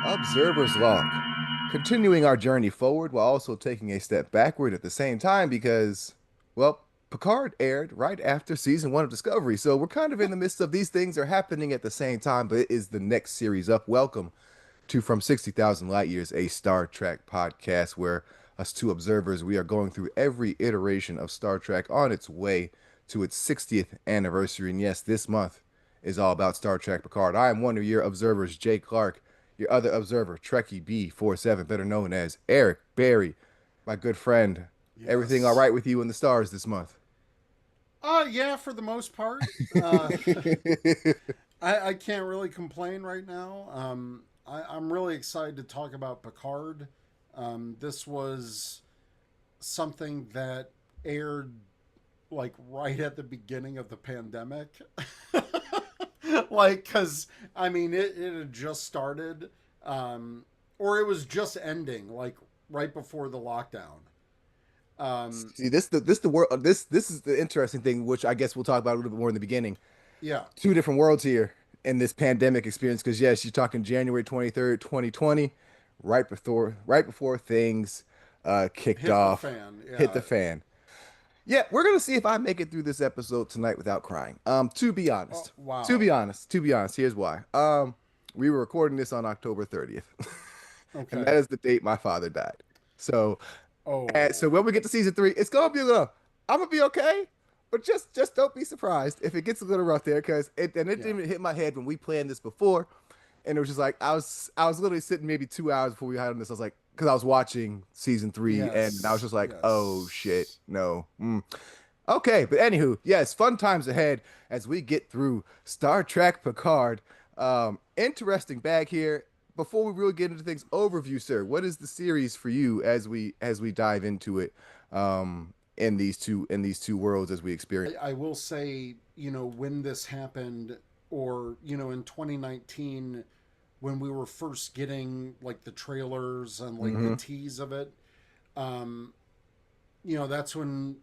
Observer's Log. Continuing our journey forward while also taking a step backward at the same time because, well, Picard aired right after season one of Discovery. So we're kind of in the midst of these things are happening at the same time, but it is the next series up. Welcome to From 60,000 Light Years, a Star Trek podcast where us two observers, we are going through every iteration of Star Trek on its way to its 60th anniversary. And yes, this month is all about Star Trek Picard. I am one of your observers, Jay Clark, your other observer, Trekkie B47, better known as Eric Barry, my good friend. Everything all Yes. right with you and the stars this month? Yeah, for the most part. Uh, I can't really complain right now. I'm really excited to talk about Picard. This was something that aired like right at the beginning of the pandemic. Like, because, I mean, it had just started, or it was just ending, like right before the lockdown. Um, See, this the world. This is the interesting thing, which I guess we'll talk about a little bit more in the beginning. yeah, Two different worlds here in this pandemic experience. Because yes, you're talking January 23rd, 2020, right before things kicked hit the off, fan. hit Yeah. the fan. Yeah, we're gonna see if I make it through this episode tonight without crying. To be Oh, honest, to be wow. honest, to be honest, here's why. We were recording this on October 30th, and that Okay. is the date my father died. So, so Oh, when we get to season three, it's gonna be a little. I'm gonna be okay, but just don't be surprised if it gets a little rough there, because it yeah. didn't even hit my head when we planned this before, and it was just like I was literally sitting maybe 2 hours before we had on this. I was like, because I was watching season three, and I was Yes. just like, oh shit, Yes. no. Okay, but anywho, yes, fun times ahead as we get through Star Trek Picard. Interesting bag here. Before we really get into things, overview, sir. What is the series for you as we dive into it? In these two worlds as we experience. I will say, when this happened, or, in 2019, when we were first getting like the trailers and like the Mm-hmm. tease of it, um, that's when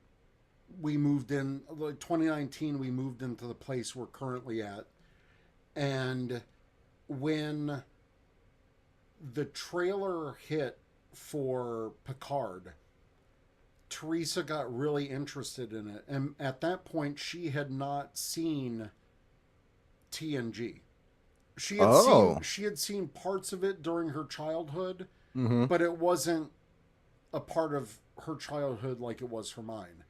we moved in, like 2019, we moved into the place we're currently at. And when the trailer hit for Picard, Teresa got really interested in it. And at that point, she had not seen TNG. Oh. She had seen parts of it during her childhood, Mm-hmm. but it wasn't a part of her childhood like it was for mine.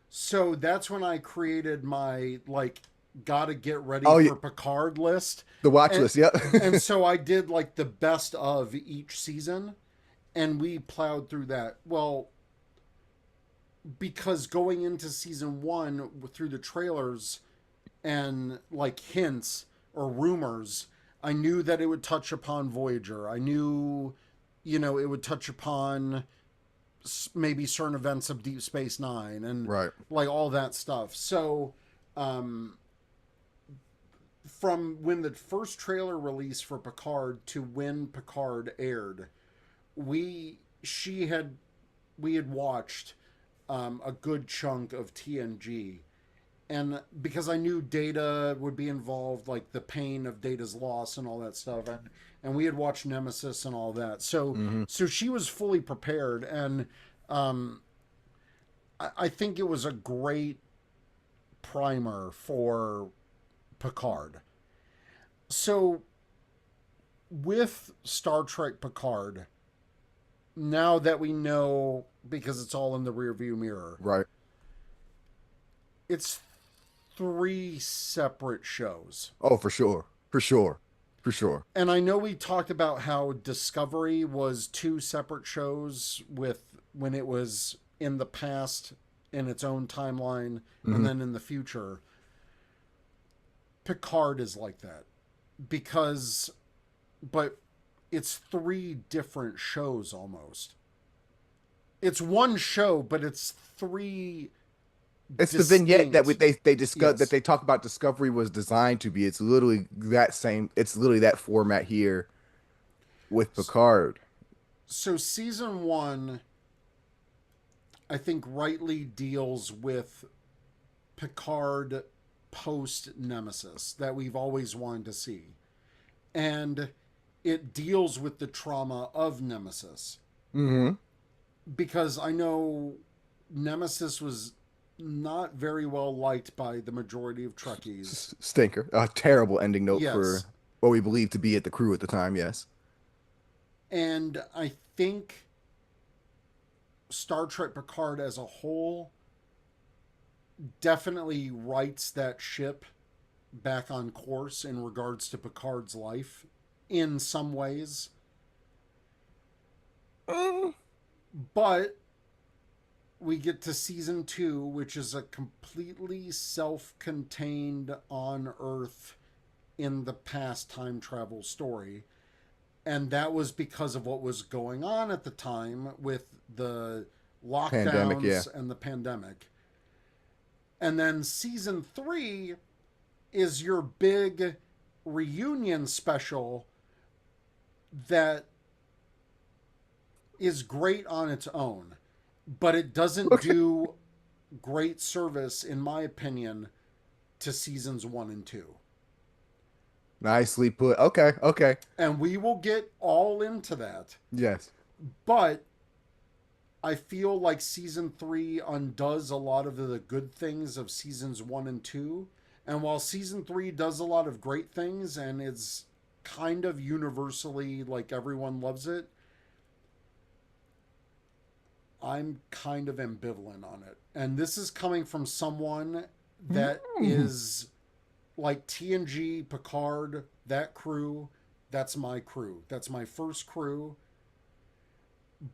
So that's when I created my like gotta get ready Oh yeah, for Picard list. the watch And list. Yep. and so I did like the best of each season, and we plowed through that. Well, because going into season one through the trailers and like hints or rumors, I knew that it would touch upon Voyager. I knew, it would touch upon maybe certain events of Deep Space Nine and Right. like all that stuff. So, um, from when the first trailer released for Picard to when Picard aired, we she had we had watched a good chunk of TNG, and because I knew Data would be involved, like the pain of Data's loss and all that stuff, and we had watched Nemesis and all that, so Mm-hmm. she was fully prepared, and um, I think it was a great primer for Picard. So with Star Trek Picard, now that we know because it's all in the rearview mirror, Right. it's three separate shows. Oh, for sure. For sure. For sure. And I know we talked about how Discovery was two separate shows with when it was in the past in its own timeline and Mm-hmm. then in the future. Picard is like that because but it's three different shows almost. It's one show, but it's three It's the vignette that distinct. they discuss that Yes. they talk about Discovery was designed to be. It's literally that same. It's literally that format here with Picard. So season one, I think, rightly deals with Picard post Nemesis that we've always wanted to see. And it deals with the trauma of Nemesis. Mm-hmm. Because I know Nemesis was not very well liked by the majority of Trekkies. Stinker. A terrible ending note for Yes. what we believed to be at the crew at the time. Yes. And I think Star Trek Picard as a whole definitely rights that ship back on course in regards to Picard's life in some ways. Mm, But we get to season two, which is a completely self contained on Earth in the past time travel story. And that was because of what was going on at the time with the pandemic. Yeah. lockdowns and the pandemic. And then season three is your big reunion special that is great on its own, but it doesn't Okay. do great service, in my opinion, to seasons one and two. Nicely put. Okay. Okay. And we will get all into that. Yes. But I feel like season three undoes a lot of the good things of seasons one and two. And while season three does a lot of great things and is kind of universally like everyone loves it, I'm kind of ambivalent on it. And this is coming from someone that Mm. is like TNG, Picard, that crew. That's my crew. That's my first crew.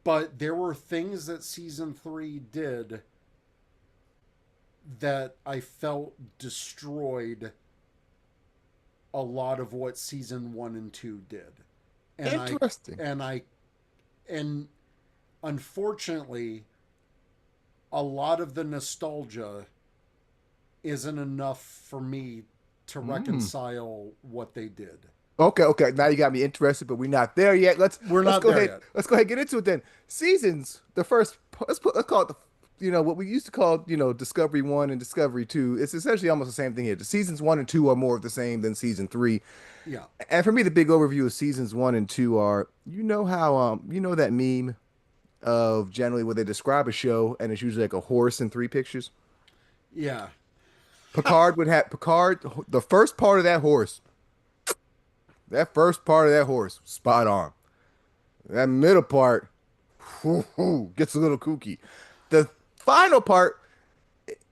But there were things that season three did that I felt destroyed a lot of what season one and two did. And I Interesting. and I and unfortunately a lot of the nostalgia isn't enough for me to Mm. reconcile what they did. Okay, okay. Now you got me interested, but we're not there yet. Let's We're let's not go there ahead. yet. Let's go ahead and get into it then. Seasons. The first. Let's call it the. What we used to call Discovery One and Discovery Two. It's essentially almost the same thing here. The seasons one and two are more of the same than season three. Yeah. And for me, the big overview of seasons one and two are how that meme of generally where they describe a show and it's usually like a horse in three pictures. Yeah. Picard, the first part of that horse. That first part of that horse, spot on. That middle part, gets a little kooky. The final part,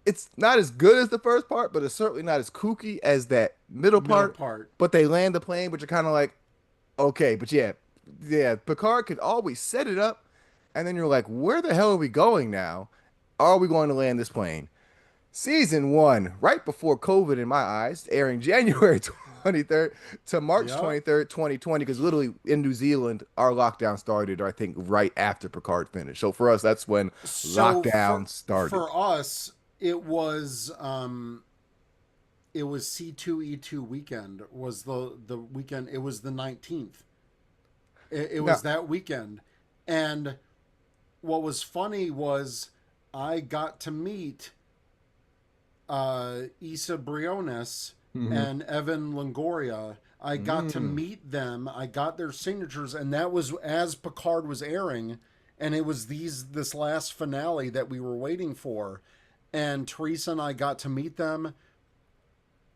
it's not as good as the first part, but it's certainly not as kooky as that middle Middle part. part. But they land the plane, but you're kind of like, okay, but yeah, yeah. Picard could always set it up, and then you're like, where the hell are we going now? Are we going to land this plane? Season one, right before COVID in my eyes, airing January 23rd to March Yep. 23rd, 2020, because literally in New Zealand, our lockdown started, I think, right after Picard finished. So for us, that's when So lockdown started. for us, it was C2E2 weekend was the weekend. It was the 19th. It Now, was that weekend. And what was funny was I got to meet Isa Briones mhm, and Evan Longoria. I got to mm, meet them. I got their signatures, and that was as Picard was airing, and it was this last finale that we were waiting for. And Teresa and I got to meet them.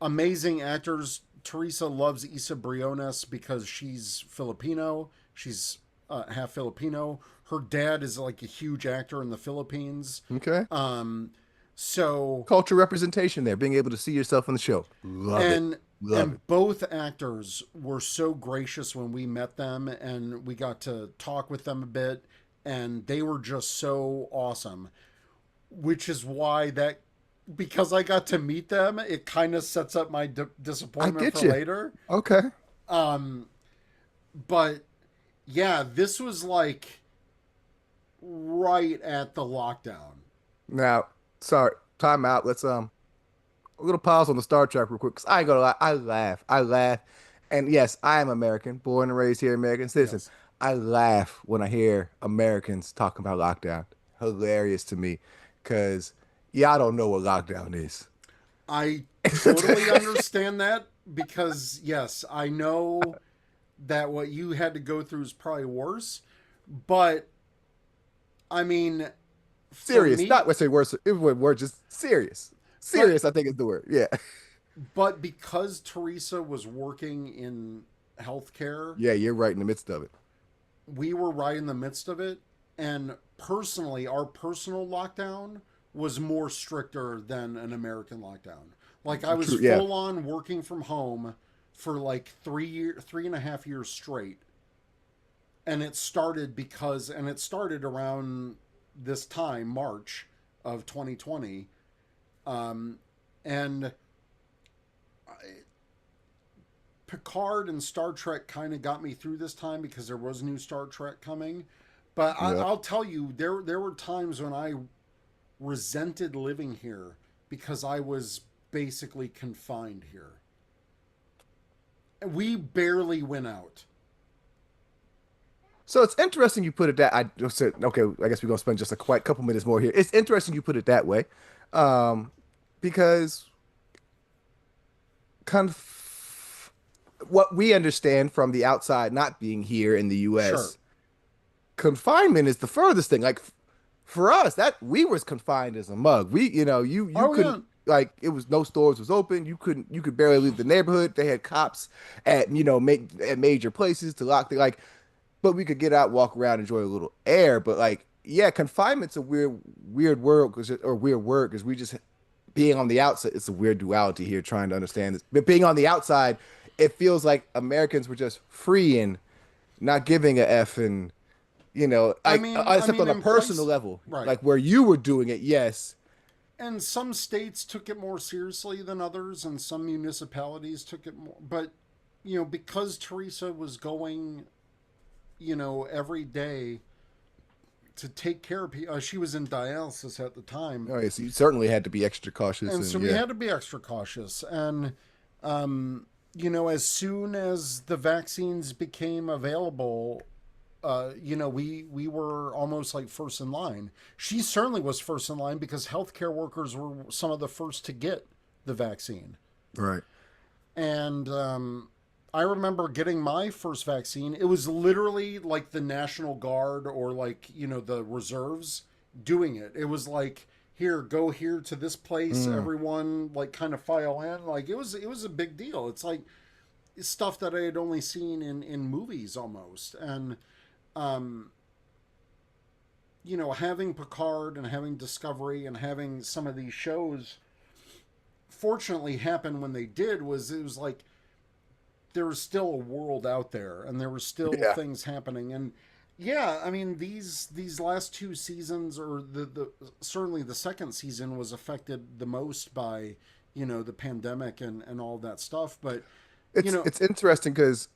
Amazing actors. Teresa loves Isa Briones because she's Filipino. She's half Filipino. Her dad is like a huge actor in the Philippines. okay. Um, so Culture representation there, being able to see yourself in the show. Love it. and Love it. and both actors were so gracious when we met them and we got to talk with them a bit, and they were just so awesome, which is why that because I got to meet them, it kind of sets up my I disappointment get for you. later. Okay. um but yeah, this was like right at the lockdown. Now, sorry, time out. Let's a little pause on the Star Trek real quick, because I ain't gonna lie, I laugh, and yes, I am American, born and raised here, American citizen. Yes, I laugh when I hear Americans talking about lockdown. Hilarious to me, because y'all don't know what lockdown is. I totally understand that because yes, I know that what you had to go through is probably worse. But I mean, for Serious, not me, let's say worse. It would word just serious. but Serious, I think is the word. Yeah, because Teresa was working in healthcare, yeah, you're right in the midst of it. we were right in the midst of it. And personally, our personal lockdown was more stricter than an American lockdown. Like I was True. Yeah. full on working from home for like 3.5 years straight. And it started around this time, March of 2020. Um, and Picard and Star Trek kind of got me through this time because there was new Star Trek coming. But Yeah. I'll tell you, there were times when I resented living here because I was basically confined here. We barely went out. So it's interesting you put it that I just said, okay, I guess we're gonna spend just a quite couple minutes more here. It's interesting you put it that way. Um, because conf what we understand from the outside, not being here in the Sure. US, confinement is the furthest thing. Like for us, that we was confined as a mug. You Oh couldn't yeah. like it was no stores was open. You could barely leave the neighborhood. They had cops at at major places to lock the like but we could get out, walk around, enjoy a little air. But like, yeah, confinement's a weird word or weird word because we just being on the outside. It's a weird duality here, trying to understand this. But being on the outside, it feels like Americans were just free and not giving a f, and like I except mean, on a in personal place, level, right? like where you were doing it. Yes, And some states took it more seriously than others, and some municipalities took it more. But because Teresa was going, every day to take care of people, she was in dialysis at the time, oh yes, you certainly had to be extra cautious, and and so we yeah, had to be extra cautious. And as soon as the vaccines became available, we were almost like first in line. She certainly was first in line because healthcare workers were some of the first to get the vaccine. right, And I remember getting my first vaccine. It was literally like the National Guard or like the reserves doing it. It was like, here, go here to this place. mm, Everyone like kind of file in. Like it was a big deal. It's like stuff that I had only seen in movies almost. And um, having Picard and having Discovery and having some of these shows fortunately happen when they did was it was like there was still a world out there and there were still yeah. things happening. And yeah, I mean these last two seasons, or the certainly the second season was affected the most by the pandemic and all that stuff. But you It's know it's interesting because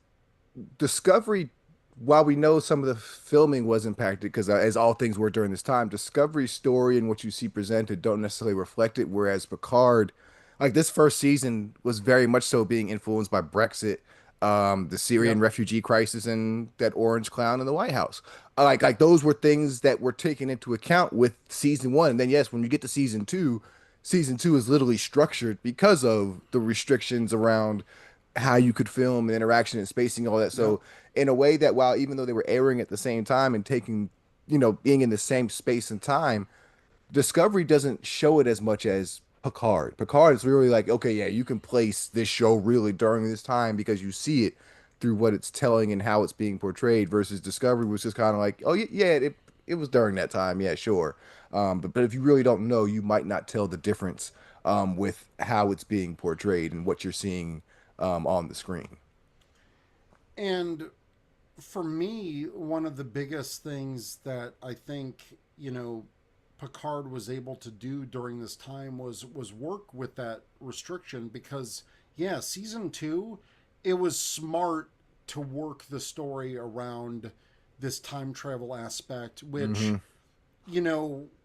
Discovery, while we know some of the filming was impacted, because as all things were during this time, Discovery's story and what you see presented don't necessarily reflect it. Whereas Picard, like this first season, was very much so being influenced by Brexit, the Syrian yep. refugee crisis, and that orange clown in the White House. Like those were things that were taken into account with season one. And then yes, when you get to season two is literally structured because of the restrictions around how you could film and interaction and spacing, all that. Yep. So in a way that while even though they were airing at the same time and taking, being in the same space and time, Discovery doesn't show it as much as Picard. Picard is really like, okay, yeah, you can place this show really during this time because you see it through what it's telling and how it's being portrayed versus Discovery was just kind of like, oh yeah, it was during that time, yeah, sure. But if you really don't know, you might not tell the difference with how it's being portrayed and what you're seeing on the screen. And for me, one of the biggest things that I think Picard was able to do during this time was work with that restriction. Because yeah, season 2, it was smart to work the story around this time travel aspect, which Hmm.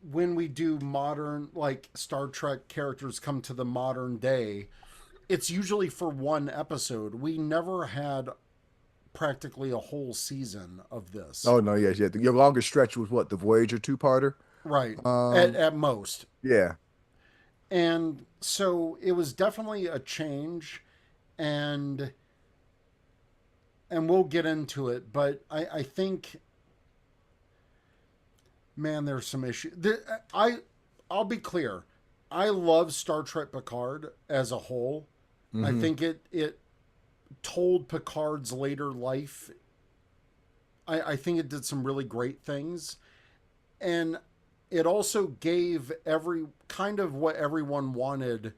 when we do modern, like Star Trek characters come to the modern day, it's usually for one episode. We never had practically a whole season of this. Oh no, yes, yeah. Your longest stretch was what, the Voyager two-parter? Right. At, Um, at most. yeah. And so it was definitely a change. And and we'll get into it, but I think, man, there's some issues. I'll be clear. I love Star Trek Picard as a whole. I Hmm. think it told Picard's later life. I think it did some really great things, and it also gave every kind of what everyone wanted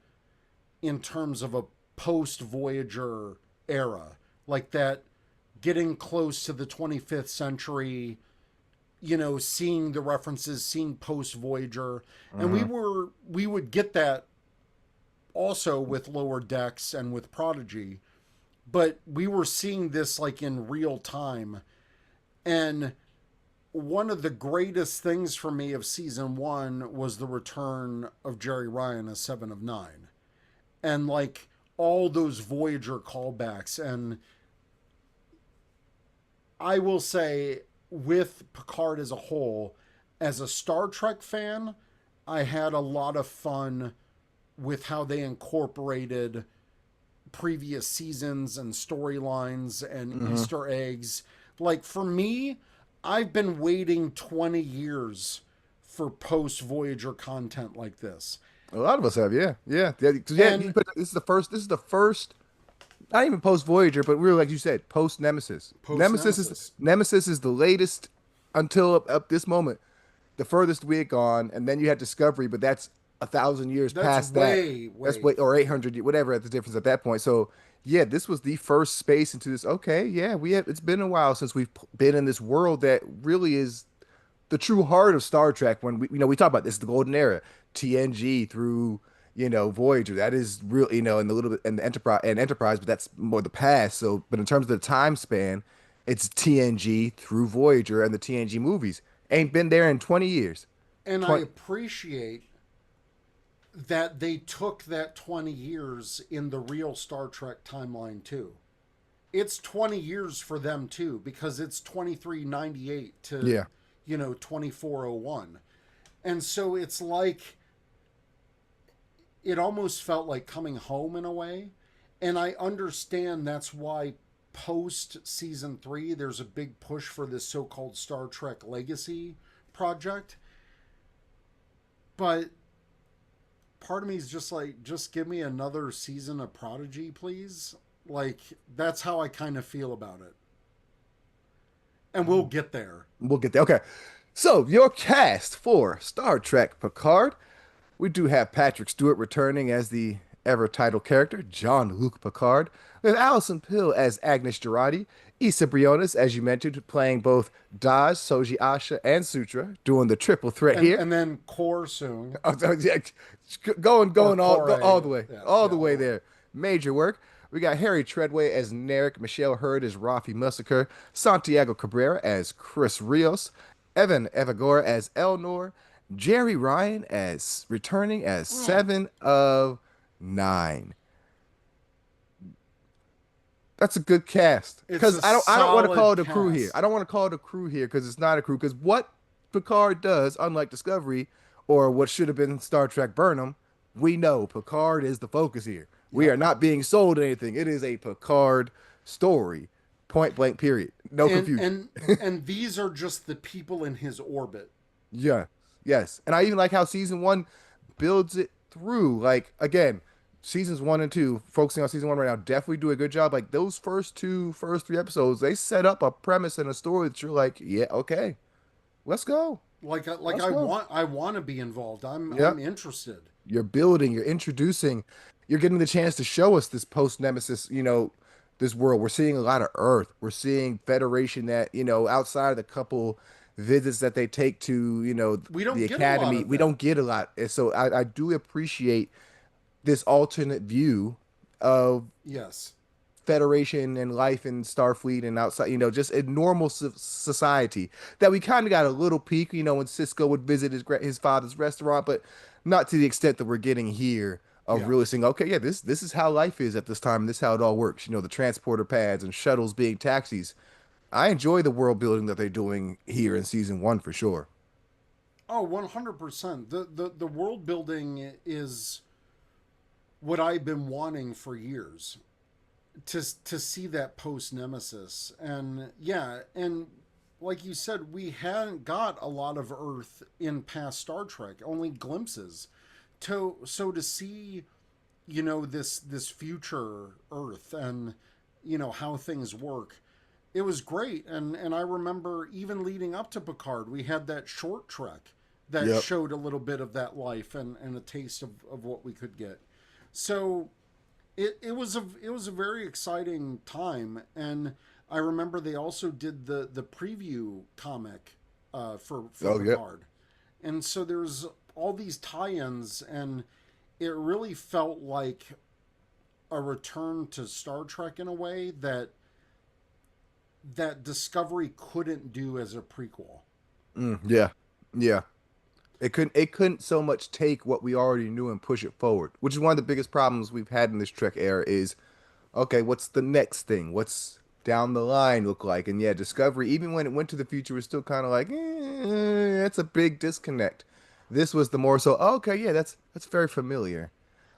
in terms of a post Voyager era, like that, getting close to the 25th century, seeing the references, seeing post Voyager, and Hmm. we would get that also with Lower Decks and with Prodigy, but we were seeing this like in real time. And one of the greatest things for me of season one was the return of Jerry Ryan as Seven of Nine, and like all those Voyager callbacks. And I will say, with Picard as a whole, as a Star Trek fan, I had a lot of fun with how they incorporated previous seasons and storylines and Hmm. Easter eggs. Like for me, I've been waiting 20 years for post Voyager content like this. A lot of us have, yeah, yeah, yeah. 'Cause, yeah, And this is the first. This is the first. Not even post Voyager, but really, like you said, post Nemesis. post Nemesis. Nemesis is the latest until up this moment, the furthest we had gone, and then you had Discovery, but that's 1,000 years That's past that. way, That's way. way or 800, whatever the difference at that point. So yeah, this was the first space into this. Okay, yeah, we have. It's been a while since we've been in this world that really is the true heart of Star Trek. When we talk about this, the golden era, TNG through Voyager. That is real, and the little bit and the Enterprise, but that's more the past. So, but in terms of the time span, it's TNG through Voyager and the TNG movies. Ain't been there in 20 years. And I 20. appreciate that they took that 20 years in the real Star Trek timeline too. It's 20 years for them too, because it's 2398 to, Yeah. 2401. And so it's like, it almost felt like coming home in a way. And I understand that's why post season three, there's a big push for this so called Star Trek Legacy project. But part of me is just like, just give me another season of Prodigy, please. Like, that's how I kind of feel about it. And we'll get there. We'll get there. Okay. So, your cast for Star Trek Picard. We do have Patrick Stewart returning as the ever title character, Jean-Luc Picard. We have Alison Pill as Agnes Girardi. Issa Briones, as you mentioned, playing both Daz, Soji Asha, and Sutra, doing the triple threat And here. and then Core Soon. Oh, yeah, going Or going Core. all the way, Yeah, all the yeah, way well. there. Major work. We got Harry Treadway as Narek, Michelle Hurd as Rafi Mussaker, Santiago Cabrera as Chris Rios, Evan Evagora as Elnor, Jerry Ryan as returning as Mm. 7 of 9. That's a good cast. It's Because a I don't want to call solid it a crew here. I cast. don't want to call it a crew here because it's not a crew. Because what Picard does, unlike Discovery or what should have been Star Trek Burnham, we know Picard is the focus here. We are Yep. not being sold anything. It is a Picard story. Point blank, period. No And confusion. and and these are just the people in his orbit. Yeah. Yes. And I even like how season one builds it through. Like, again, seasons one and two, focusing on season one right now, definitely do a good job. Like those first three episodes, they set up a premise and a story that you're like, yeah, okay, let's go. Like Let's go. I want to be involved. I'm Yep. interested. You're building, you're introducing, you're getting the chance to show us this post Nemesis, this world. We're seeing a lot of Earth. We're seeing Federation that, outside of the couple visits that they take to, We the don't get a lot academy, of we that. don't get a lot. And so I do appreciate this alternate view of Yes. Federation and life in Starfleet and outside, just a normal society that we kind of got a little peek, when Cisco would visit his father's restaurant, but not to the extent that we're getting here of Yeah. really saying, okay, yeah, this is how life is at this time, and this is how it all works. The transporter pads and shuttles being taxis. I enjoy the world building that they're doing here in season one for sure. Oh, 100%. The world building is what I've been wanting for years. to see that post Nemesis, and yeah, and like you said, we hadn't got a lot of Earth in past Star Trek, only glimpses. So to see, this future Earth, and how things work, it was great. And I remember even leading up to Picard, we had that short trek that Yep. showed a little bit of that life, and a taste of what we could get. So it was a very exciting time. And I remember they also did the preview comic for Oh, yep. Picard, and so there's all these tie-ins, and it really felt like a return to Star Trek in a way that Discovery couldn't do as a prequel. Yeah. Yeah. It couldn't so much take what we already knew and push it forward, which is one of the biggest problems we've had in this Trek era is, okay, what's the next thing? What's down the line look like? And yeah, Discovery, even when it went to the future, was still kind of like, that's a big disconnect. This was the more so, oh, okay, yeah, that's very familiar.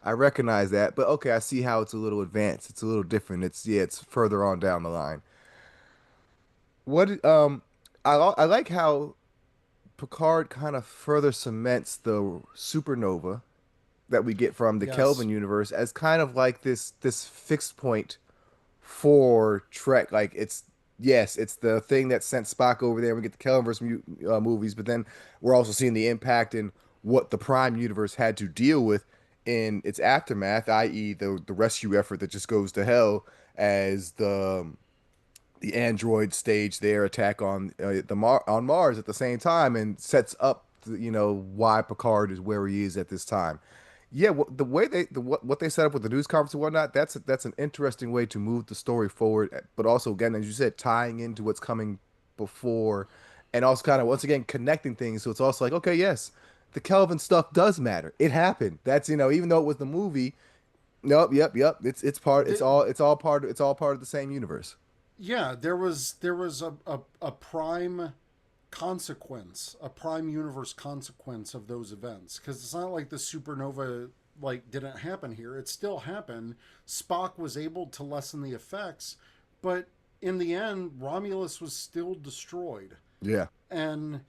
I recognize that, but okay, I see how it's a little advanced. It's a little different. It's further on down the line. What I like how Picard kind of further cements the supernova that we get from the Yes, Kelvin universe as kind of like this fixed point for Trek. Like it's yes, it's the thing that sent Spock over there. We get the Kelvinverse movies, but then we're also seeing the impact in what the Prime universe had to deal with in its aftermath, i.e., the rescue effort that just goes to hell as the android stage their attack on on Mars at the same time and sets up why Picard is where he is at this time. Yeah, the way what they set up with the news conference and whatnot, that's an interesting way to move the story forward, but also again, as you said, tying into what's coming before, and also kind of once again connecting things. So it's also like, okay, yes, the Kelvin stuff does matter. It happened. That's even though it was the movie. Nope, yep. It's part. the, It's all part of the same universe. yeah, there was a prime consequence, a prime universe consequence of those events, because it's not like the supernova like didn't happen here. It still happened. Spock was able to lessen the effects, but in the end Romulus was still destroyed. Yeah. And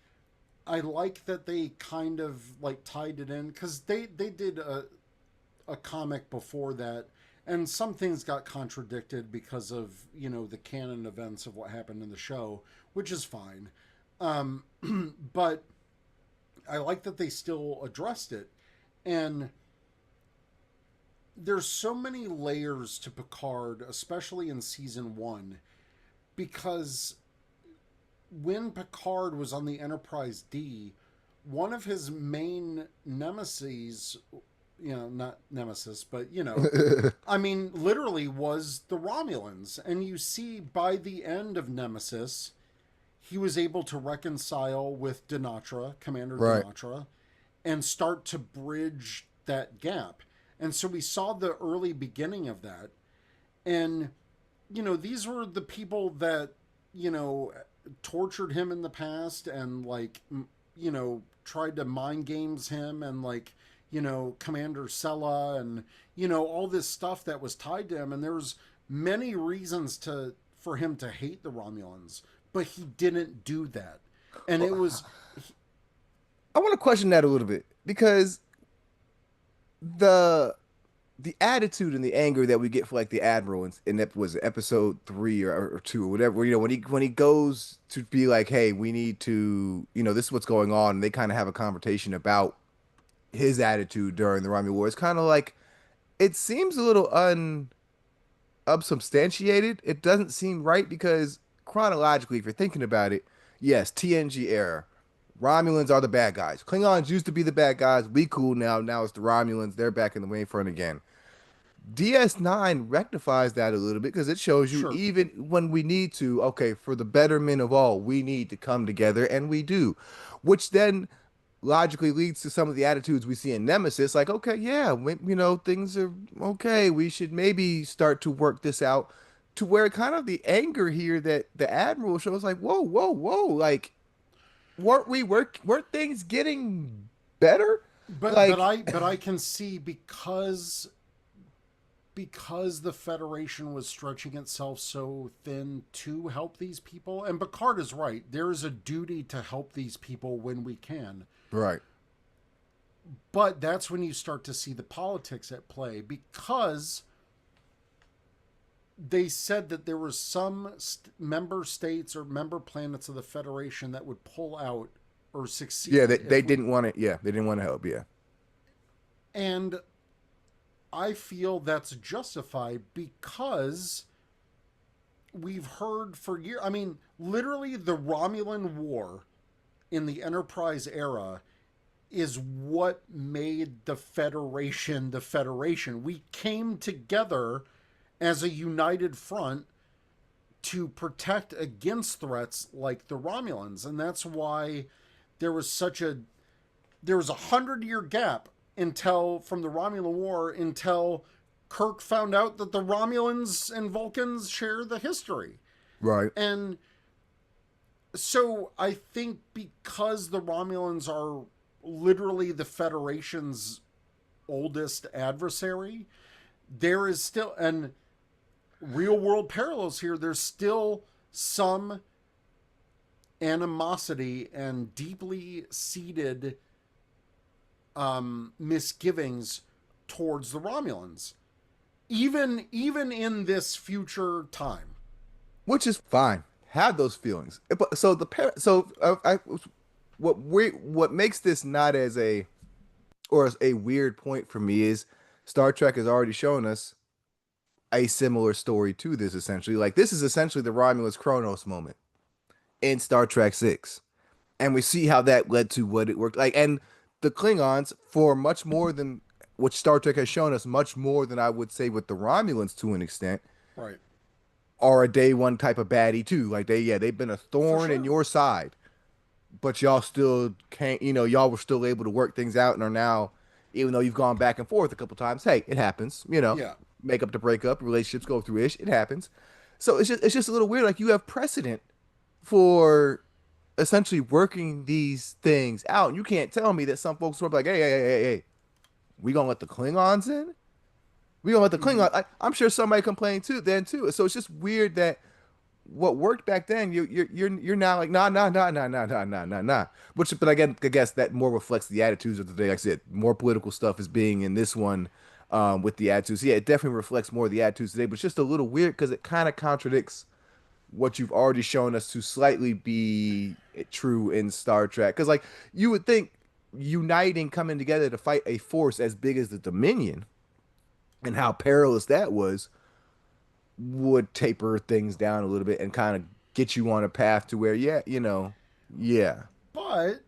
I like that they kind of like tied it in, because they did a comic before that, and some things got contradicted because of the canon events of what happened in the show, which is fine. um, but I like that they still addressed it. And there's so many layers to Picard, especially in season one, because when Picard was on the Enterprise D, one of his main nemesis, not nemesis, but I mean, literally was the Romulans. And you see by the end of Nemesis, he was able to reconcile with Dinatra, Commander Right. Dinatra, and start to bridge that gap. And so we saw the early beginning of that. And, these were the people that, you know, tortured him in the past, and, like, tried to mind games him, and, like, Commander Sella, and, all this stuff that was tied to him. And there was many reasons for him to hate the Romulans, but he didn't do that. And it was, I want to question that a little bit because the the attitude and the anger that we get for like the admiral in that was episode 3 or 2 or whatever, when he goes to be like, hey, we need to, this is what's going on, and they kind of have a conversation about his attitude during the Romulan War. It's kind of like it seems a little unsubstantiated. It doesn't seem right because chronologically, if you're thinking about it, yes, TNG era. Romulans are the bad guys. Klingons used to be the bad guys. We cool now. Now it's the Romulans. They're back in the main front again. DS9 rectifies that a little bit because it shows you sure. even when we need to, okay, for the betterment of all, we need to come together, and we do. Which then logically leads to some of the attitudes we see in Nemesis, like, okay, yeah, things are okay. We should maybe start to work this out to where kind of the anger here that the Admiral shows, like, whoa, whoa, whoa, like, weren't things getting better? But Like, I can see, because the Federation was stretching itself so thin to help these people. And Picard is right. There is a duty to help these people when we can. Right. But that's when you start to see the politics at play, because they said that there were some member states or member planets of the Federation that would pull out or Yeah, succeed they if we. didn't want to. Yeah, they didn't want to help. Yeah. And I feel that's justified because we've heard for years. I mean, literally, the Romulan War in the Enterprise era is what made the Federation the Federation. We came together as a united front to protect against threats like the Romulans, and that's why there was such a there was 100-year gap until from the Romulan War until Kirk found out that the Romulans and Vulcans share the history. Right. And so I think because the Romulans are literally the Federation's oldest adversary, there is still, and real world parallels here, there's still some animosity and deeply seated misgivings towards the Romulans, even in this future time. Which is fine. Have those feelings. But so what makes this not as a or as a weird point for me is Star Trek has already shown us a similar story to this essentially. Like this is essentially the Romulus Kronos moment in Star Trek 6. And we see how that led to what it worked like. And the Klingons, for much more than which Star Trek has shown us, much more than I would say with the Romulans to an extent, Right. are a day one type of baddie too. Like they've been a For thorn in sure. your side, but y'all still can't, y'all were still able to work things out and are now, even though you've gone back and forth a couple times, hey, it happens, Yeah. make up to break up, relationships go through ish, it happens. So it's just a little weird. Like you have precedent for essentially working these things out. You can't tell me that some folks were like, hey, we gonna let the Klingons in? We gonna let the Mm-hmm. Klingons? I'm sure somebody complained too then too. So it's just weird that what worked back then, you're now like nah. But I guess that more reflects the attitudes of the day. Like I said, more political stuff is being in this one with the attitudes. Yeah, it definitely reflects more of the attitudes today. But it's just a little weird because it kind of contradicts what you've already shown us to slightly be true in Star Trek. Because like you would think uniting, coming together to fight a force as big as the Dominion and how perilous that was would taper things down a little bit and kind of get you on a path to where, yeah, yeah. But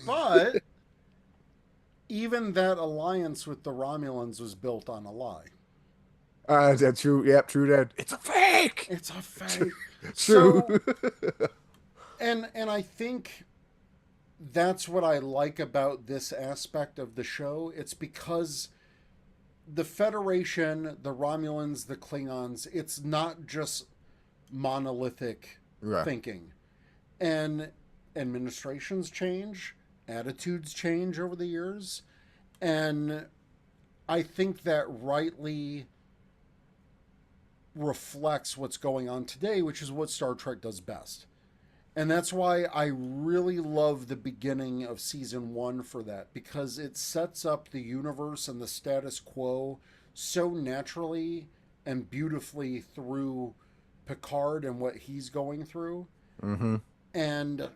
but even that alliance with the Romulans was built on a lie. Is that true? Yep, true that. It's a fake. It's a True. fake. True. So and I think that's what I like about this aspect of the show. It's because the Federation, the Romulans, the Klingons, it's not just monolithic Right. thinking. And administrations change, attitudes change over the years. And I think that rightly reflects what's going on today, which is what Star Trek does best. And that's why I really love the beginning of season one for that, because it sets up the universe and the status quo so naturally and beautifully through Picard and what he's going through. Mm-hmm. And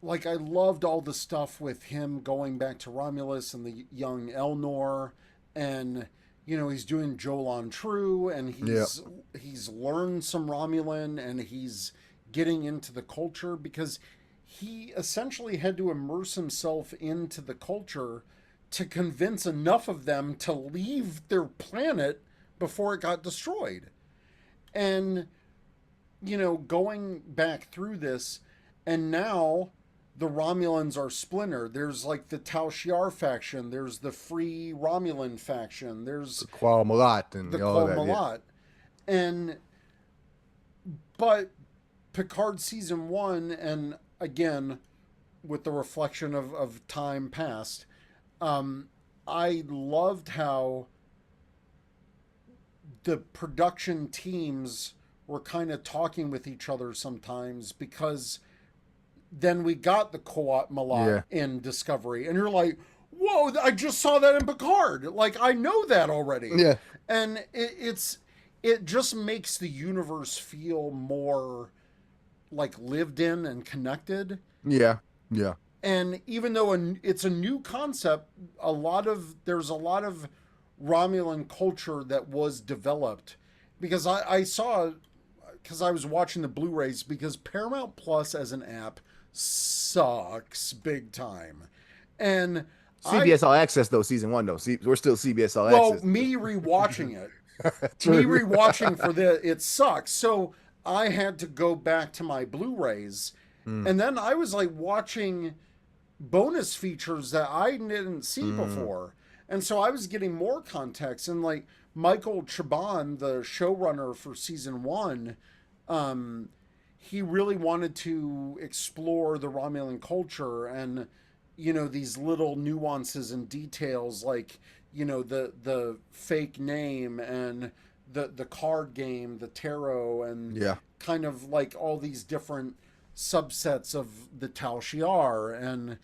like, I loved all the stuff with him going back to Romulus and the young Elnor, and he's doing Jolan True, and Yeah. he's learned some Romulan, and he's getting into the culture because he essentially had to immerse himself into the culture to convince enough of them to leave their planet before it got destroyed. And going back through this, and now the Romulans are splintered. There's like the Tal Shiar faction, there's the Free Romulan faction, there's Qual Malat and the all Qual that. Yeah. Malat. And but Picard season one, and again with the reflection of time past, I loved how the production teams were kind of talking with each other sometimes, because then we got the co-op Malat Yeah. in Discovery, and you're like, "Whoa! I just saw that in Picard. Like I know that already," Yeah. and it just makes the universe feel more like lived in and connected. Yeah. Yeah. And even though it's a new concept, there's a lot of Romulan culture that was developed, because I saw, because I was watching the Blu-rays, because Paramount Plus as an app sucks big time. And I CBS All Access though, season one though. We're still CBS All well, Access. me rewatching it, me True. rewatching for the it sucks. So I had to go back to my Blu-rays, Mm, and then I was like watching bonus features that I didn't see mm, before. And so I was getting more context. And like Michael Chabon, the showrunner for season one, um, he really wanted to explore the Romulan culture and, these little nuances and details, like, the fake name and the card game, the tarot, and yeah. kind of like all these different subsets of the Tal Shiar, and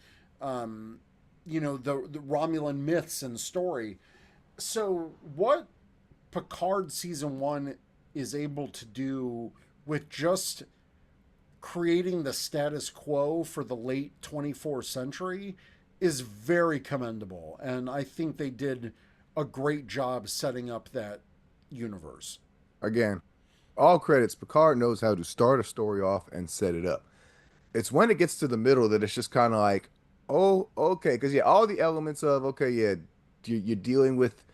the Romulan myths and story. So what Picard season one is able to do with just creating the status quo for the late 24th century is very commendable, and I think they did a great job setting up that universe. Again, all credits. Picard knows how to start a story off and set it up. It's when it gets to the middle that it's just kind of like, oh, okay, because yeah, all the elements of okay, yeah, you're dealing with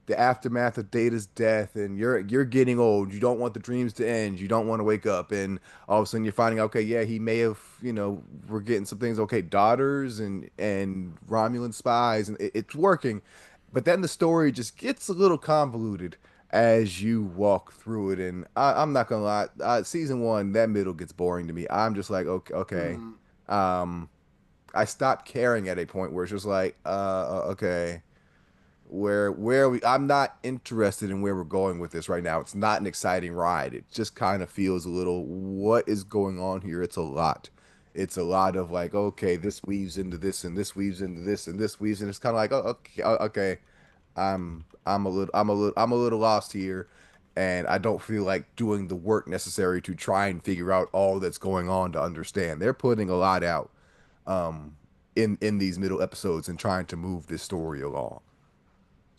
the aftermath of Data's death, and you're getting old. You don't want the dreams to end. You don't want to wake up, and all of a sudden you're finding out, okay, yeah, he may have, we're getting some things. Okay, daughters and Romulan spies, and it's working, but then the story just gets a little convoluted as you walk through it. And I'm not gonna lie, season one, that middle gets boring to me. I'm just like, okay, okay. Mm. Um, I stopped caring at a point where it's just like, okay, where are we? I'm not interested in where we're going with this right now. It's not an exciting ride. It just kind of feels a little, what is going on here? It's a lot. It's a lot of like, okay, this weaves into this, and this weaves into this, and this weaves, and it's kind of like, oh, okay, okay. I'm a little lost here, and I don't feel like doing the work necessary to try and figure out all that's going on to understand. They're putting a lot out um in these middle episodes and trying to move this story along.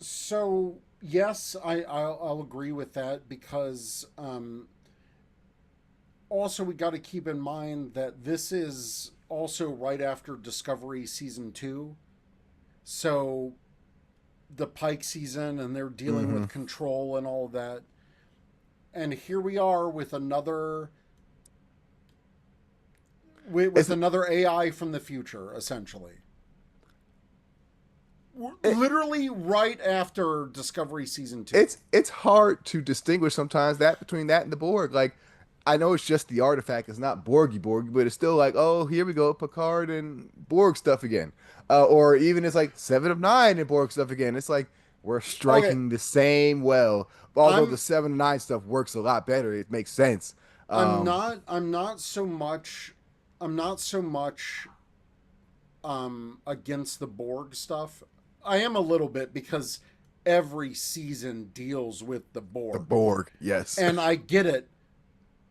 So yes, I'll agree with that, because also we got to keep in mind that this is also right after Discovery season two. So the Pike season, and they're dealing Hmm. with control and all of that. And here we are with another with It's another AI from the future, essentially. it, Literally right after Discovery season two. it's hard to distinguish sometimes that between that and the Borg. Like, I know it's just the artifact, it's not Borgy, but it's still like, oh, here we go, Picard and Borg stuff again. Or even it's like Seven of Nine and Borg stuff again. It's like we're Okay, striking the same well. Although the I'm Seven of Nine stuff works a lot better, it makes sense. Um, I'm not so much against the Borg stuff. I am a little bit, because every season deals with the the Borg. Borg, yes. And I get it.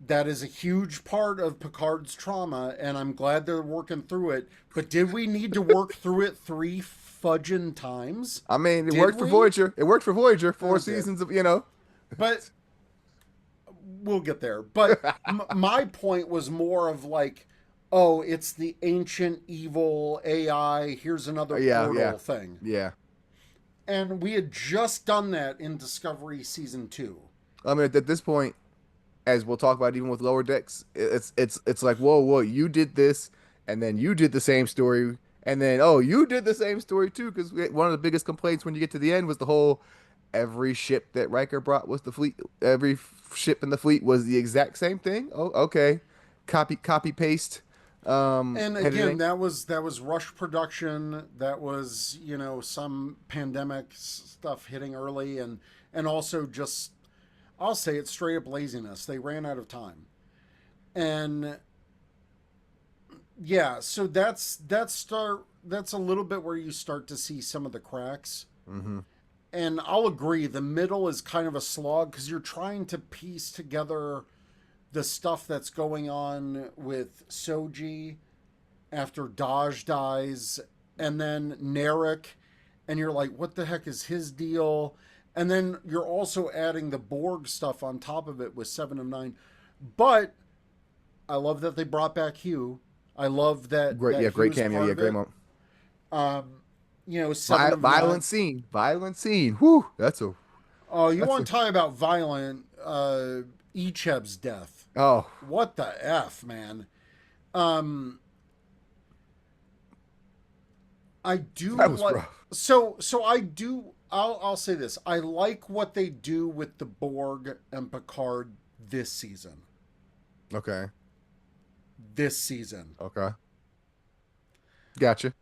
That is a huge part of Picard's trauma, and I'm glad they're working through it. But did we need to work through it three fudging times? I mean, it Did worked for we? Voyager. It worked for Voyager. Four Okay. seasons of. But we'll get there. But my point was more of like, oh, it's the ancient evil AI. Here's another Yeah, yeah, portal thing. yeah. And we had just done that in Discovery season two. I mean, at this point, as we'll talk about even with lower decks, it's like, whoa, whoa, you did this, and then you did the same story, and then oh, you did the same story too. Because one of the biggest complaints when you get to the end was the whole every ship that Riker brought was the fleet. Every ship in the fleet was the exact same thing. Oh, okay, copy paste. And again, editing. that was rush production. That was, some pandemic stuff hitting early, and also just, I'll say it straight up, laziness. They ran out of time. And yeah, so that's a little bit where you start to see some of the cracks. Hmm. And I'll agree, the middle is kind of a slog because you're trying to piece together the stuff that's going on with Soji after Daj dies, and then Narek, and you're like, what the heck is his deal? And then you're also adding the Borg stuff on top of it with Seven of Nine. But I love that they brought back Hugh. I love that Great, that yeah, he great was cameo. part Yeah, of great it. moment. Seven of Nine. Violent scene, violent scene. Whoo, Oh, you that's want a to talk about violent? Icheb's death. oh, What the f, man? Um, I do that was like rough. so I do. I'll say this. I like what they do with the Borg and Picard this season. Okay, This season, okay, gotcha.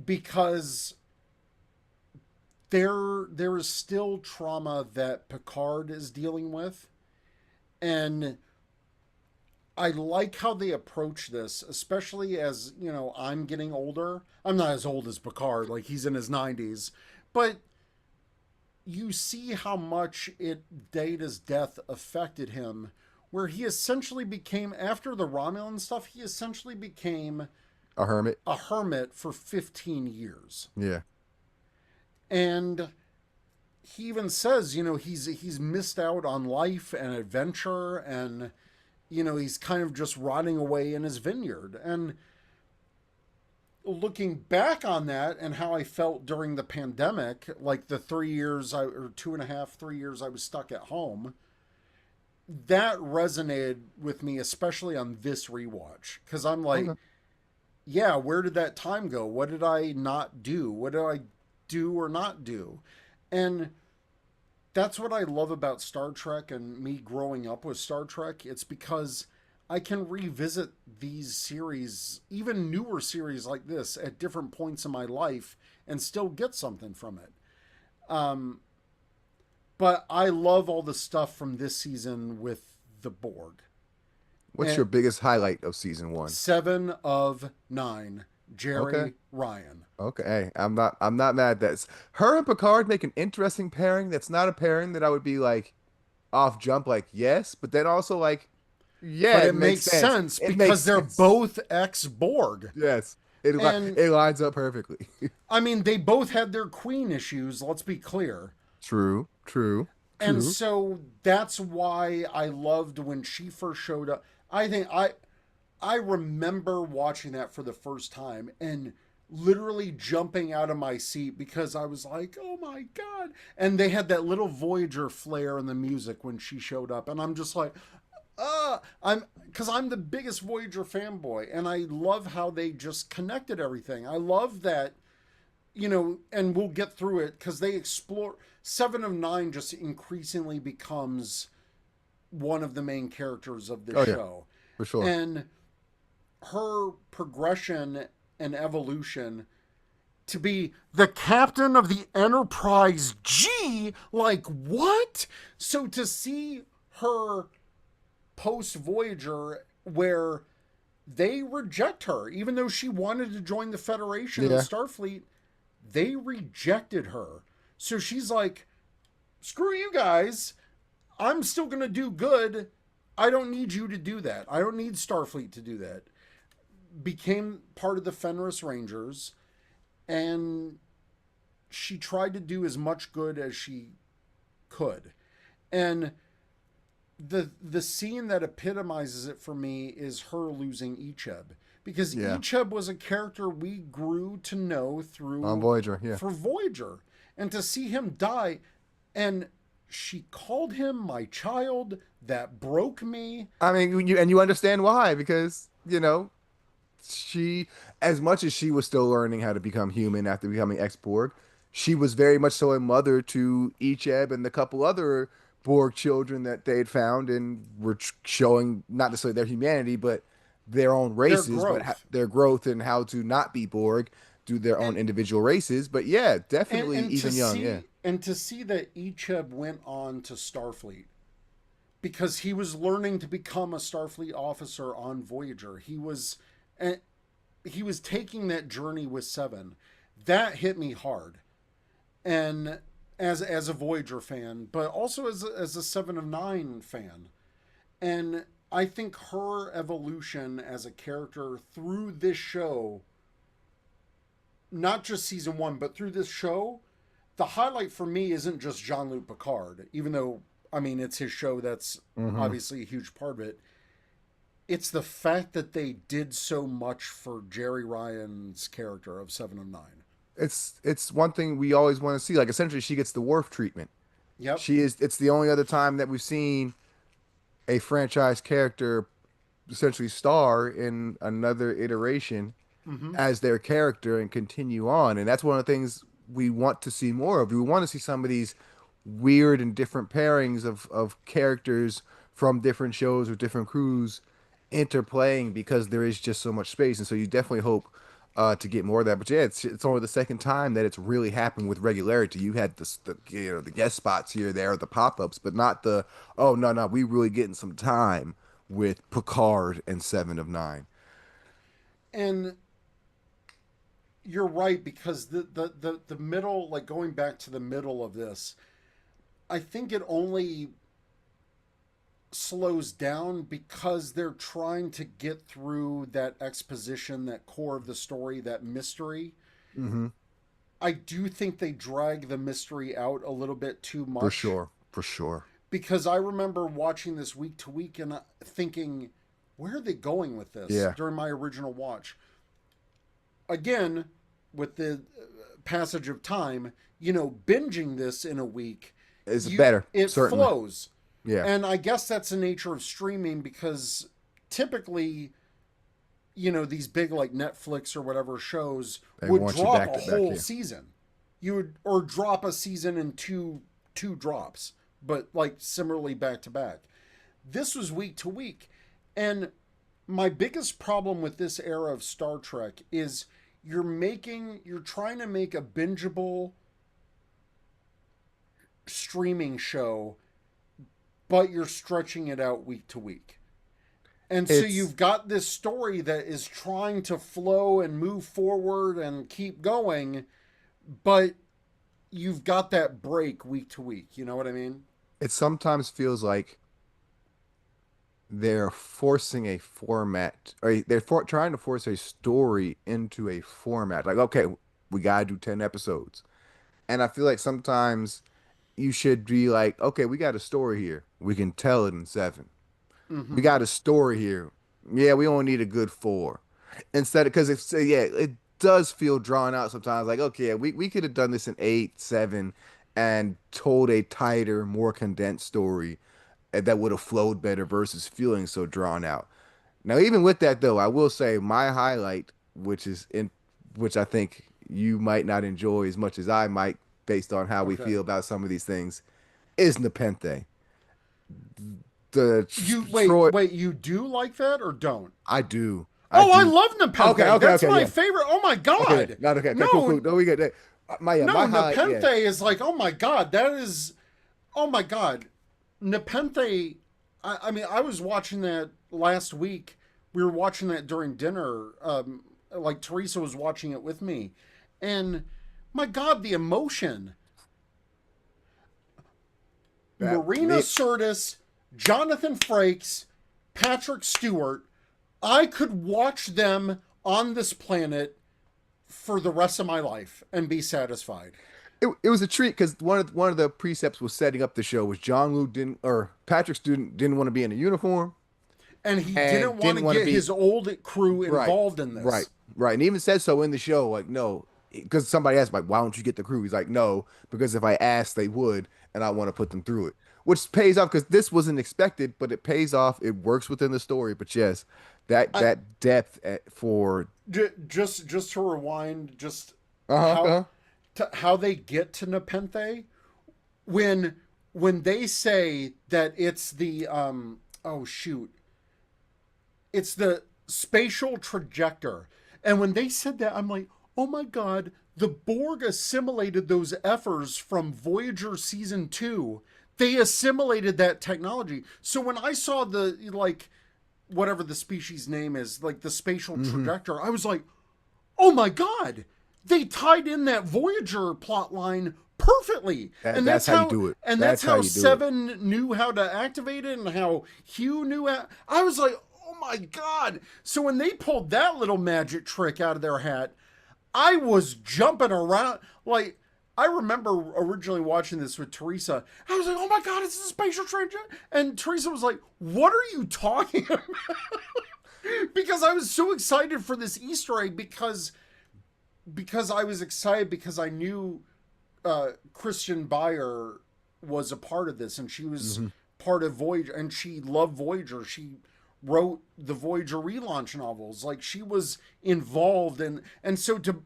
because there is still trauma that Picard is dealing with, and I like how they approach this, especially as, I'm getting older. I'm not as old as Picard, like he's in his 90s, but you see how much Data's death affected him, where he essentially became, after the Romulan stuff, he essentially became A hermit. a hermit for 15 years. Yeah. And he even says, he's missed out on life and adventure, and he's kind of just rotting away in his vineyard. And looking back on that and how I felt during the pandemic, like the 3 years or 2.5, 3 years I was stuck at home, that resonated with me, especially on this rewatch. Because I'm like, Okay. yeah, where did that time go? What did I not do? What did I do or not do? And that's what I love about Star Trek and me growing up with Star Trek. It's because I can revisit these series, even newer series like this, at different points in my life and still get something from it. Um, but I love all the stuff from this season with the Borg. What's And your biggest highlight of season one? 7 of 9, Okay. Jerry Ryan. Okay. Hey, I'm not mad at that. Her and Picard make an interesting pairing. That's not a pairing that I would be like off jump like yes, but then also like yeah, But it it makes makes sense. sense It makes because they're sense. both ex Borg. Yes. And It lines up perfectly. I mean, they both had their queen issues, let's be clear. True, true, And true. so that's why I loved when she first showed up. I remember watching that for the first time and literally jumping out of my seat because I was like, "Oh my god." And they had that little Voyager flair in the music when she showed up, and I'm just like, I'm because I'm the biggest Voyager fanboy, and I love how they just connected everything. I love that, and we'll get through it because they explore 7 of 9 just increasingly becomes one of the main characters of the Oh yeah, show, for sure. and her progression and evolution to be the captain of the Enterprise G, like what? So to see her post Voyager where they reject her, even though she wanted to join the Federation and Yeah. Starfleet, they rejected her. So she's like, screw you guys. I'm still going to do good. I don't need you to do that. I don't need Starfleet to do that. Became part of the Fenris Rangers, and she tried to do as much good as she could. And the scene that epitomizes it for me is her losing Icheb, because Yeah. Icheb was a character we grew to know On through Voyager, yeah. for Voyager, and to see him die, and she called him my child, that broke me. I mean, you understand why because she, as much as she was still learning how to become human after becoming ex-Borg, she was very much so a mother to Icheb and the couple other Borg children that they had found and were showing not necessarily their humanity, but their own Their races, but growth. their growth and how to not be Borg, do their own and individual races. But yeah, definitely and to even young. Yeah, see that Icheb went on to Starfleet because he was learning to become a Starfleet officer on Voyager. And he was taking that journey with Seven. That hit me hard, and as a Voyager fan, but also as a Seven of Nine fan. And I think her evolution as a character through this show, not just season one, but through this show, the highlight for me isn't just Jean Luc Picard, even though, I mean, it's his show, that's hmm obviously a huge part of it. It's the fact that they did so much for Jerry Ryan's character of Seven of Nine. it's one thing we always want to see. Like essentially, she gets the Worf treatment. Yep. She is. It's the only other time that we've seen a franchise character essentially star in another iteration Mm-hmm. as their character and continue on. And that's one of the things we want to see more of. We want to see some of these weird and different pairings of characters from different shows or different crews interplaying because there is just so much space. And so you definitely hope to get more of that. But yeah, it's only the second time that it's really happened with regularity. You had the guest spots here, there, the pop ups, but not the oh no, we really getting some time with Picard and Seven of Nine. And you're right, because the middle, like going back to the middle of this, I think it only slows down because they're trying to get through that exposition, that core of the story, that mystery. hmm I do think they drag the mystery out a little bit too For much, sure, for sure. because I remember watching this week to week and thinking, where are they going with this Yeah, during my original watch? Again, with the passage of time, binging this in a week, it's better, it certainly. flows. Yeah, And I guess that's the nature of streaming, because typically, these big like Netflix or whatever shows they would want you drop back a to back whole here. season. You would, or drop a season in two drops, but like similarly back to back. This was week to week. And my biggest problem with this era of Star Trek is you're trying to make a bingeable streaming show, but you're stretching it out week to week. And so It's you've got this story that is trying to flow and move forward and keep going, but you've got that break week to week. You know what I mean? it sometimes feels like they're forcing a format, or trying to force a story into a format. Like, okay, we gotta do 10 episodes. And I feel like sometimes you should be like, okay, we got a story here. We can tell it in seven. We Mm-hmm. got a story here. Yeah, we only need a good four. Instead of, because it's, yeah, it does feel drawn out sometimes. Like, okay, yeah, we could have done this in eight, seven, and told a tighter, more condensed story that would have flowed better versus feeling so drawn out. Now, even with that though, I will say my highlight, which I think you might not enjoy as much as I might, based on how we Okay. feel about some of these things, is Nepenthe. The You Troy, wait. You do like that or don't? I do, I Oh, I do. love Okay, Nepenthe. okay, That's okay, my yeah, favorite. Oh my okay, god. not okay, okay, cool, No, cool. No, we get that. My no. highlight, Nepenthe yeah, is like, oh my god. That is, oh my god. Nepenthe. I mean, I was watching that last week. We were watching that during dinner. Like Teresa was watching it with me, and my god, the emotion. that Marina me, Sirtis, Jonathan Frakes, Patrick Stewart. I could watch them on this planet for the rest of my life and be satisfied. it was a treat because one of the precepts was setting up the show was John Luke didn't or Patrick Student didn't want to be in a uniform And he didn't and want didn't to want to get be his old crew right, involved in right, this. right, and even said so in the show. Like, no, because somebody asked, like, why don't you get the crew? He's like, no, because if I asked, they would, and I want to put them through it, which pays off because this wasn't expected, but it pays off. It works within the story. But yes, I, that depth for just to rewind, just uh-huh, how uh-huh. how they get to Nepenthe when they say that it's the oh shoot, it's the spatial trajector. And when they said that, I'm like, oh my God, the Borg assimilated those effers from Voyager season 2. They assimilated that technology. So when I saw the, like, whatever the species name is, like the spatial Hmm. trajector, I was like, oh my God, they tied in that Voyager plot line perfectly. That, And that's that's how you how do it. and that's That's how how you do it. Seven knew how to activate it and how Hugh knew how. I was like, oh my God. So when they pulled that little magic trick out of their hat, I was jumping around. Like, I remember originally watching this with Teresa. I was like, oh my God, it's a spatial train. And Teresa was like, what are you talking about? Because I was so excited for this Easter egg because I was excited because I knew Christian Bayer was a part of this and she was Hmm. part of Voyager and she loved Voyager. She wrote the Voyager relaunch novels. Like she was involved and so to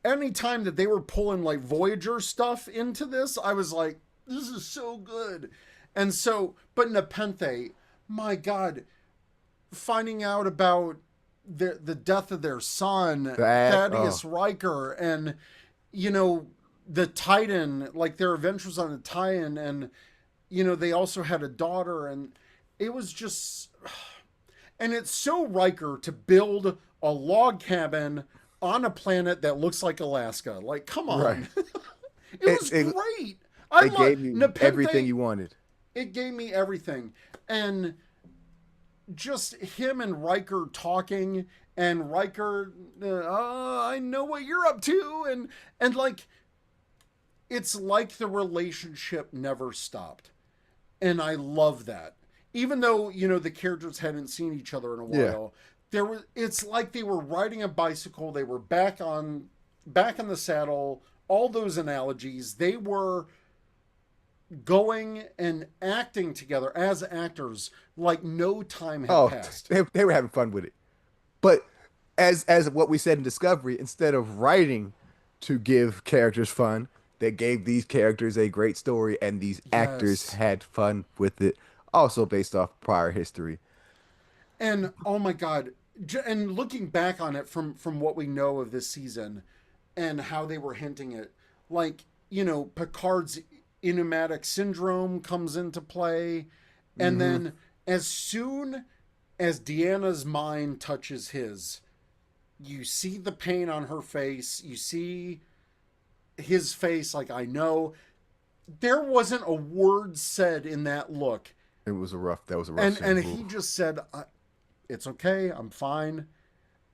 any time that they were pulling like Voyager stuff into this, I was like, this is so good. And so, but Nepenthe, my God, finding out about the death of their son, That, Thaddeus Riker, and you know, the Titan, like their adventures on the Titan, and you know, they also had a daughter, and it was just and it's so Riker to build a log cabin on a planet that looks like Alaska. Like, come right. on. It It, was it, great. I it love gave you everything Nepenthe. you wanted. It gave me everything. And just him and Riker talking and Riker, I know what you're up to. And like, it's like the relationship never stopped. And I love that. Even though, you know, the characters hadn't seen each other in a Yeah. while, it's like they were riding a bicycle, they were back in the saddle, all those analogies. They were going and acting together as actors like no time had Oh, passed. they were having fun with it. But as what we said in Discovery, instead of writing to give characters fun, they gave these characters a great story, and these actors Yes. had fun with it. Also based off prior history. And oh my God, and looking back on it from what we know of this season and how they were hinting it, like, you know, Picard's enigmatic syndrome comes into play. And Hmm. then as soon as Deanna's mind touches his, you see the pain on her face. You see his face, like, I know. There wasn't a word said in that look. That was a rough And scene. he Oof. just said, it's okay, I'm fine.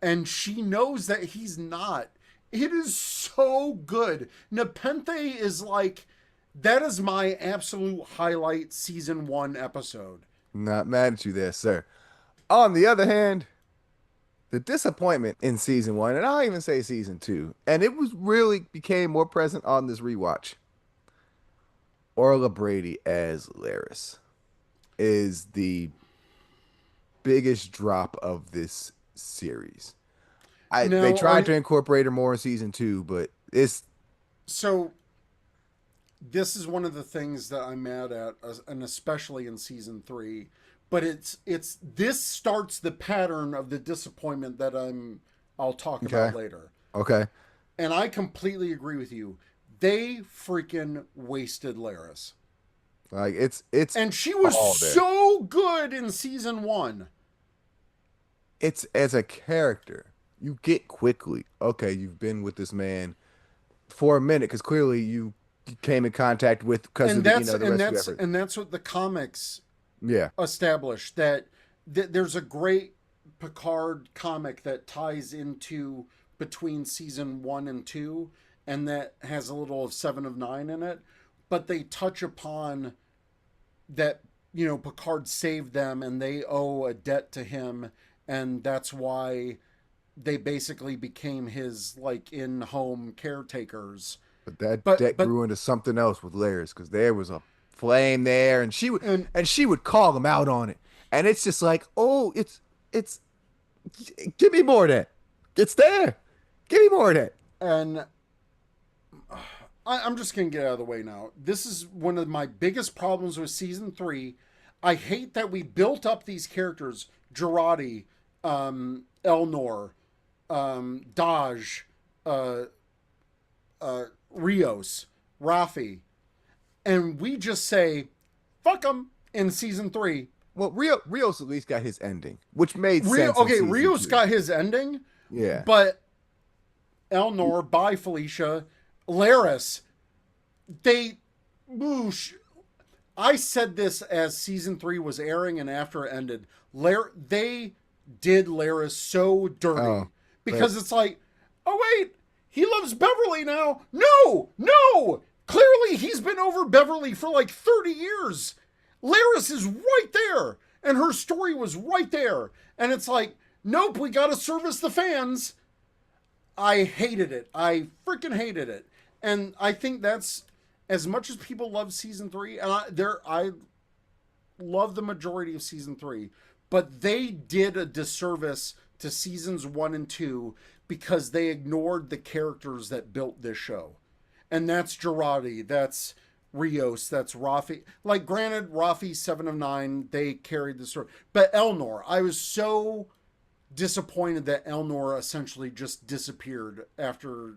And she knows that he's not. It is so good. Nepenthe is like, that is my absolute highlight season 1 episode. Not mad at you there, sir. On the other hand, the disappointment in season one, and I'll even say season two, and it was really became more present on this rewatch. Orla Brady as Laris is the biggest drop of this series. They Now, tried to incorporate her more in season two, but it's so this is one of the things that I'm mad at, and especially in season 3. But it's this starts the pattern of the disappointment that I'll talk okay. about later. Okay. And I completely agree with you. They freaking wasted Laris. Like it's And she was all there. so good in season 1. It's as a character, you get quickly, okay, you've been with this man for a minute because clearly you came in contact with because And of the that's the and rescue that's effort. and that's what the comics Yeah. established, that there's a great Picard comic that ties into between season 1 and 2, and that has a little of Seven of Nine in it, but they touch upon that, you know, Picard saved them and they owe a debt to him, and that's why they basically became his like in-home caretakers. But that But deck but grew into something else with layers because there was a flame there, and and she would call him out on it, and it's just like, oh, it's give me more of that. It's there. Give me more of that. and I'm just gonna get out of the way now. This is one of my biggest problems with season 3. I hate that we built up these characters, Girardi, Elnor, Daj, uh, Rios, Rafi, and we just say, fuck them in season 3. Well, Rios at least got his ending, which made Rio, sense in okay, season Rios two. got his ending, Yeah. but Elnor, by Felicia, Laris, they, whoosh, I said this as season 3 was airing and after it ended. They did Laris so dirty Oh, but because it's like, oh wait, he loves Beverly now. No, no. Clearly, he's been over Beverly for like 30 years. Laris is right there, and her story was right there. And it's like, nope, we got to service the fans. I hated it. I freaking hated it. And I think that's as much as people love season 3, and I love the majority of season 3, but they did a disservice to seasons 1 and 2 because they ignored the characters that built this show. And that's Girardi, that's Rios, that's Rafi. Like, granted, Rafi, 7 of 9, they carried the story. But Elnor, I was so disappointed that Elnor essentially just disappeared after.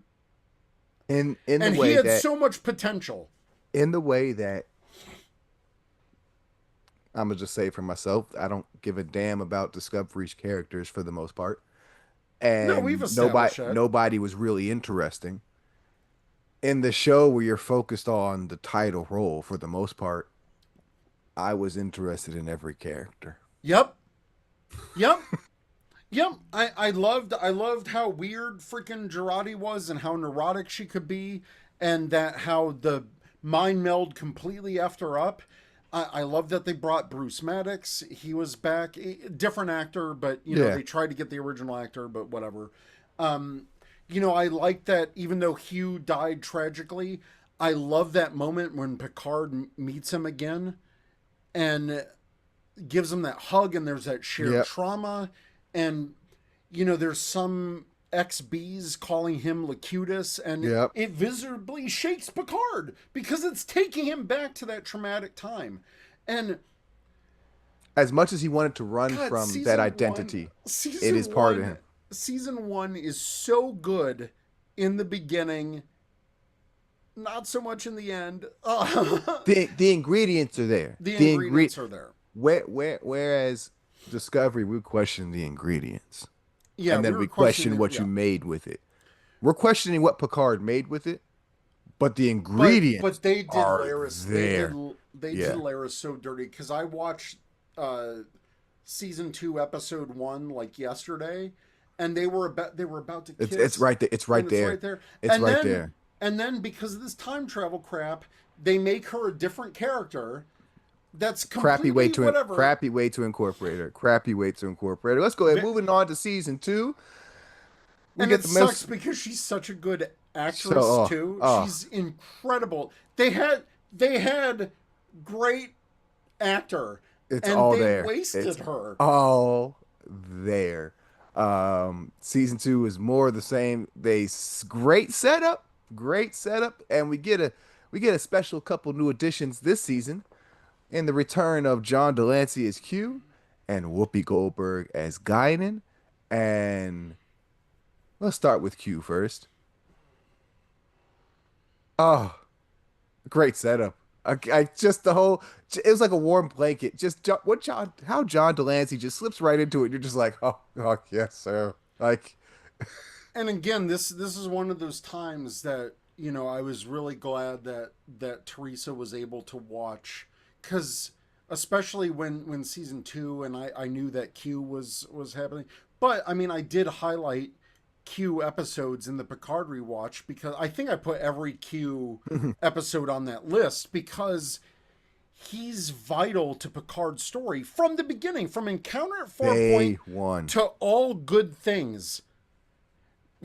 in the And he way had that so much potential. in the way that I'm gonna just say for myself, I don't give a damn about Discovery's characters for the most part, No, we've and established that. nobody was really interesting in the show where you're focused on the title role. For the most part, I was interested in every character. Yep. Yep. Yep. I loved how weird freaking Girardi was and how neurotic she could be, and that how the mind meld completely effed her up. I love that they brought Bruce Maddox. He was back, different actor, but Yeah, they tried to get the original actor, but whatever. Um, I like that even though Hugh died tragically, I love that moment when Picard meets him again and gives him that hug, and there's that shared yep, trauma, and there's some XBs calling him Locutus, and yep. it visibly shakes Picard because it's taking him back to that traumatic time. And As much as he wanted to run God, from that identity, it is part of him. season one is so good in the beginning, not so much in the end. The ingredients are there. The The ingre ingredients are there. whereas Discovery, we question the ingredients, Yeah, and we then were we question questioning. what you Yeah, made with it. We're questioning what Picard made with it, but the but ingredients they did are Laris. there. They did Yeah, Laris so dirty because I watched uh, season 2, episode 1 like yesterday, and they were about to it's kiss, right there. It's right and it's there. right there, It's and right then there. and then because of this time travel crap, they make her a different character that's completely whatever. Crappy way to incorporate her. Crappy way to incorporate her. Let's go ahead. Moving on to season two. We And get it the sucks most. because she's such a good So, actress too. oh, She's incredible. They had great actor, it's and all they there. wasted It's her. all there. Season two is more of the same. Great setup, and we get a special couple new additions this season in the return of John Delancey as Q and Whoopi Goldberg as Guinan. And let's start with Q first. Oh, great setup. I just the whole it was like a warm blanket. Just how John Delancey just slips right into it. You're just like, oh yes, sir. Like, And again, this is one of those times that I was really glad that Teresa was able to watch, because especially when season 2, and I knew that Q was happening, but I mean I did highlight Q episodes in the Picard rewatch because I think I put every Q episode on that list because he's vital to Picard's story from the beginning, from Encounter at day Farpoint one. to All Good Things.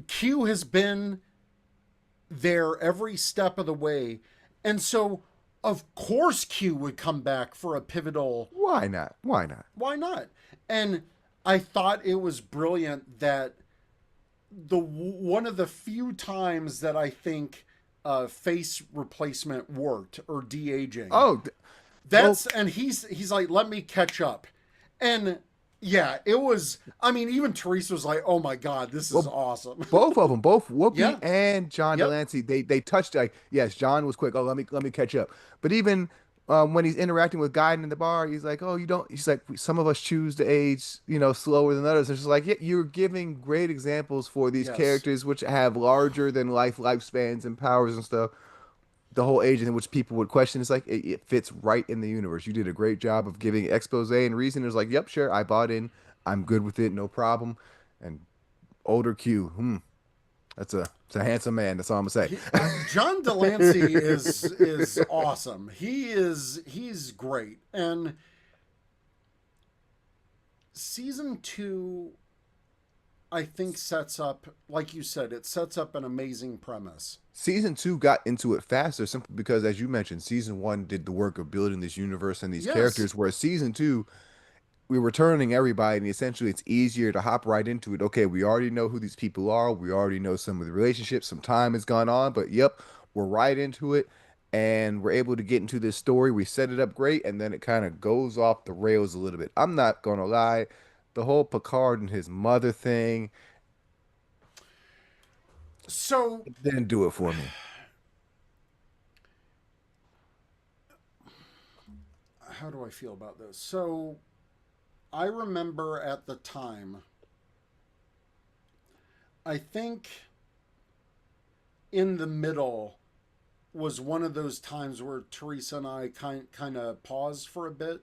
Q has been there every step of the way. And so, of course, Q would come back for a pivotal. Why not? Why not? Why not? And I thought it was brilliant that the one of the few times that I think face replacement worked, or de aging. Oh, well, And he's like, let me catch up. And Yeah, it was. I mean, even Teresa was like, "Oh my god, this is Well, awesome." both of them, both Whoopi Yeah. and John Yep. Delancey, they touched like yes, John was quick. Oh, let me catch up. But even when he's interacting with Guy in the bar, he's like, oh, you don't. He's like, some of us choose to age, slower than others. It's just like, yeah, you're giving great examples for these Yes. characters which have larger than life lifespans and powers and stuff. The whole age in which people would question, it's like it fits right in the universe. You did a great job of giving expose and reason. It's like, yep, sure, I bought in. I'm good with it, no problem. And older Q, it's a handsome man. That's all I'm gonna John Delancey say. is awesome. He's great. And season 2 I think sets up, like you said, it sets up an amazing premise. Season two got into it faster simply because, as you mentioned, season one did the work of building this universe and these Yes. characters, whereas season two, we were turning everybody, and essentially it's easier to hop right into it. Okay, we already know who these people are. We already know some of the relationships. Some time has gone on, but yep, we're right into it, and we're able to get into this story. We set it up great, and then it kind of goes off the rails a little bit. I'm not gonna lie, the whole Picard and his mother thing So, didn't do it for me. how do I feel about this? So, I remember at the time, I think in the middle was one of those times where Teresa and I kind of paused for a bit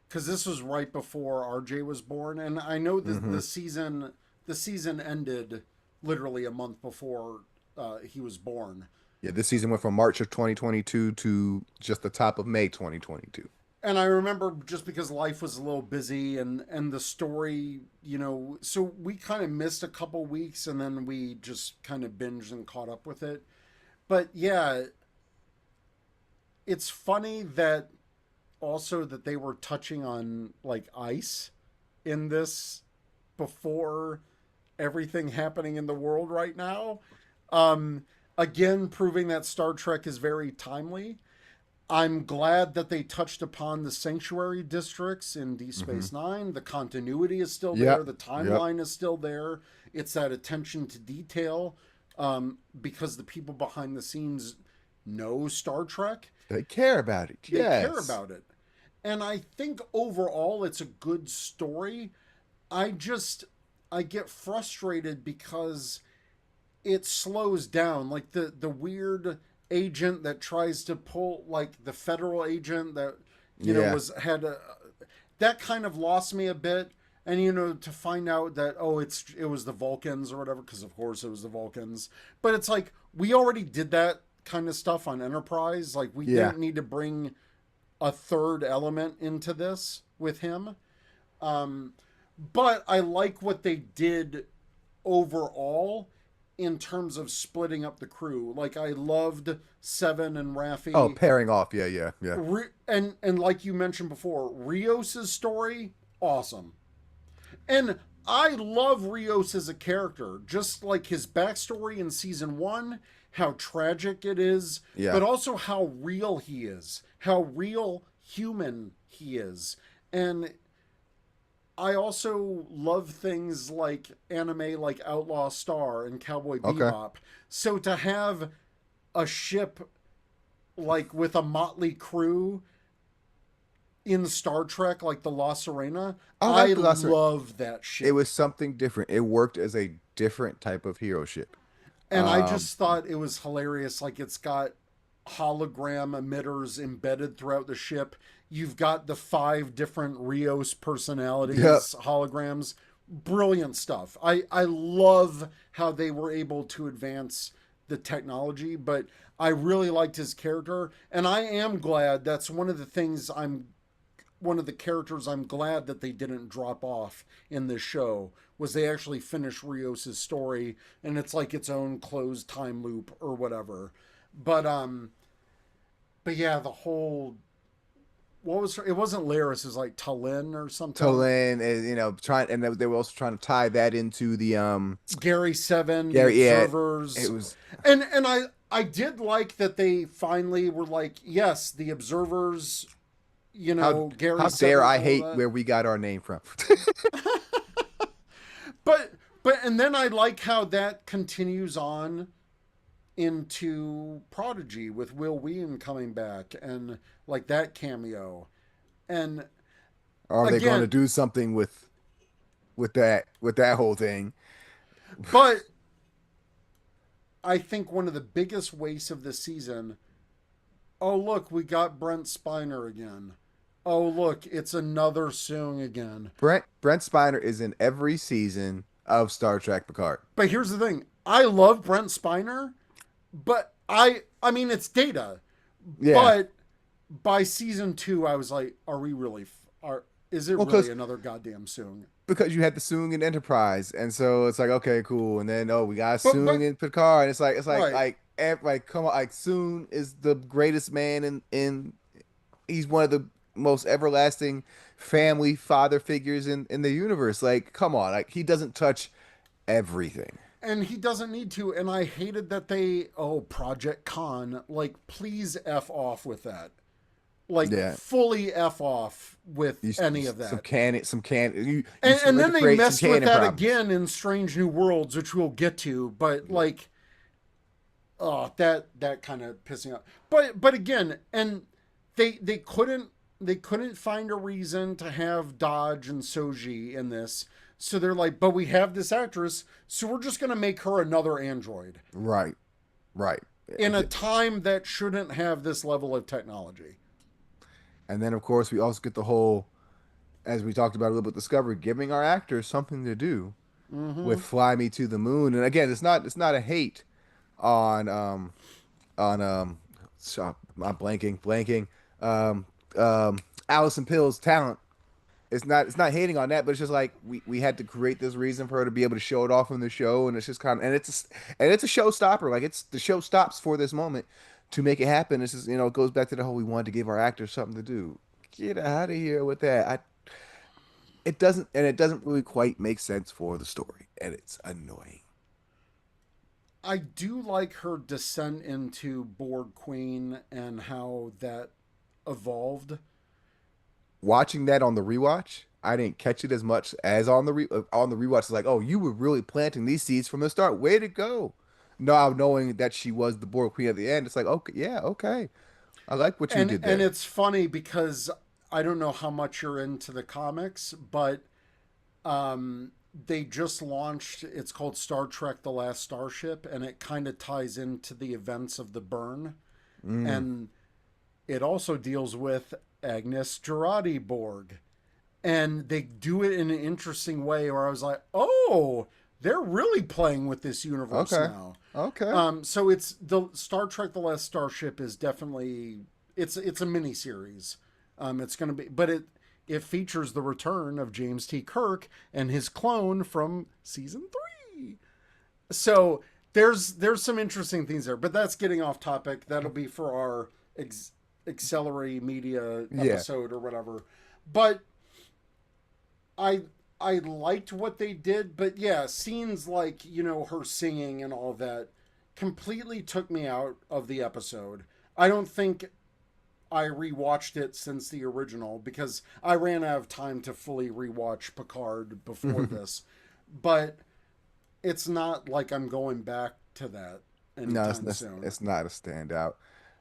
because this was right before RJ was born, and I know Hmm. the season ended literally a month before he was born. Yeah, this season went from March of 2022 to just the top of May 2022. And I remember just because life was a little busy and the story, so we kind of missed a couple weeks and then we just kind of binged and caught up with it. But yeah, it's funny that also that they were touching on like ice in this before everything happening in the world right now. Um, Again, proving that Star Trek is very timely. I'm glad that they touched upon the sanctuary districts in Deep Hmm. Space Nine. The continuity is still there, Yep. the Yep. timeline is still there. It's that attention to detail because the people behind the scenes know Star Trek. They care about it. They care Yes. about it. And I think overall it's a good story. I just I get frustrated because it slows down. Like the weird agent that tries to pull, like the federal agent that Yeah. was had a, that kind of lost me a bit. And to find out that, oh, it was the Vulcans or whatever, because of course it was the Vulcans. But it's like we already did that kind of stuff on Enterprise. Like we Yeah. didn't need to bring a third element into this with him. Um, but I like what they did overall in terms of splitting up the crew. Like I loved Seven and Oh, Raffi, pairing off. Yeah. Yeah. Yeah. and like you mentioned before, Rios's story, awesome. And I love Rios as a character, just like his backstory in season 1, how tragic it is, Yeah. but also how real he is, how real human he is. And I also love things like anime like Outlaw Star and Cowboy Okay. Bebop. So to have a ship like with a motley crew in Star Trek like the La Serena, I I like the last. love that It ship. was something different. It worked as a different type of hero ship. And I Um. just thought it was hilarious. Like it's got hologram emitters embedded throughout the ship. You've got the 5 different Rios Yep. personalities, holograms. Brilliant stuff. I love how they were able to advance the technology, but I really liked his character. And I am glad that's one of the characters I'm glad that they didn't drop off in this show was they actually finished Rios's story and it's like its own closed time loop or whatever. But yeah, the whole what was it wasn't Laris, it was like Talin or something. Tolan, trying, and they were also trying to tie that into the Gary Seven, the Gary. Yeah. It observers. was. And I did like that they finally were like, yes, the observers How Gary how said dare it and I all hate that. where we got our name from? But and then I like how that continues on into Prodigy with Will Wheaton coming back and like that cameo. And Are they going to again, do something with that whole thing? but I think one of the biggest wastes of the season. Oh look, we got Brent Spiner again. Oh look, it's another Soong again. Brent Spiner is in every season of Star Trek Picard. But here's the thing: I love Brent Spiner, but I mean it's Data, Yeah. but by season two, I was like, are we really? Are is it Well, really because another goddamn Soong? you had the Soong in Enterprise, and so it's like okay, cool, and then oh, we got But Soong in Picard, and right, like come on, like Soong is the greatest man in he's one of the most everlasting family father figures in the universe. Like, come on, like he doesn't touch everything. and he doesn't need to. And I hated that they Project Con, like please f off with that, like Yeah, fully f off with any of some that. canon. You And started to then they create some messed with canon that problems. again in Strange New Worlds, which we'll get to. But Yeah. like, oh, that kind of pissing off. But again, and they couldn't find a reason to have Dodge and Soji in this. So they're like, but we have this actress, so we're just gonna make her another android Right, right. in a time that shouldn't have this level of technology. And then of course we also get the whole, as we talked about a little bit, Discovery giving our actors something to do Mm-hmm. with Fly Me to the Moon. And again, it's not a hate on I'm blanking um Allison Pill's talent. It's not hating on that, but it's just like we had to create this reason for her to be able to show it off in the show, and it's just kind of and it's a showstopper. Like it's the show stops for this moment to make it happen. This is it goes back to the whole we wanted to give our actors something to do. Get out of here with that. It doesn't really quite make sense for the story, and it's annoying. I do like her descent into Borg Queen and how that evolved. Watching that on the rewatch, I didn't catch it as much as on the rewatch. It's like, oh, you were really planting these seeds from the start. Way to go! Now knowing that she was the Borg Queen at the end, it's like, okay, yeah, okay, I like what you did And there. it's funny because I don't know how much you're into the comics, but they just launched. It's called Star Trek: The Last Starship, and it kind of ties into the events of the burn, Mm, and it also deals with Agnes Girardi Borg, and they do it in an interesting way. Where I was like, oh, they're really playing with this universe okay, now. okay. So it's the Star Trek: The Last Starship is definitely it's a mini series. It's going to be, but it features the return of James T. Kirk and his clone from season three. So there's some interesting things there, but that's getting off topic. That'll be for our Accelerate Media Yeah, episode or whatever. But I I liked what they did, but yeah, scenes like her singing and all that completely took me out of the episode. I don't think I rewatched it since the original because I ran out of time to fully rewatch Picard before this. But it's not like I'm going back to that no, anytime soon. it's not a standout.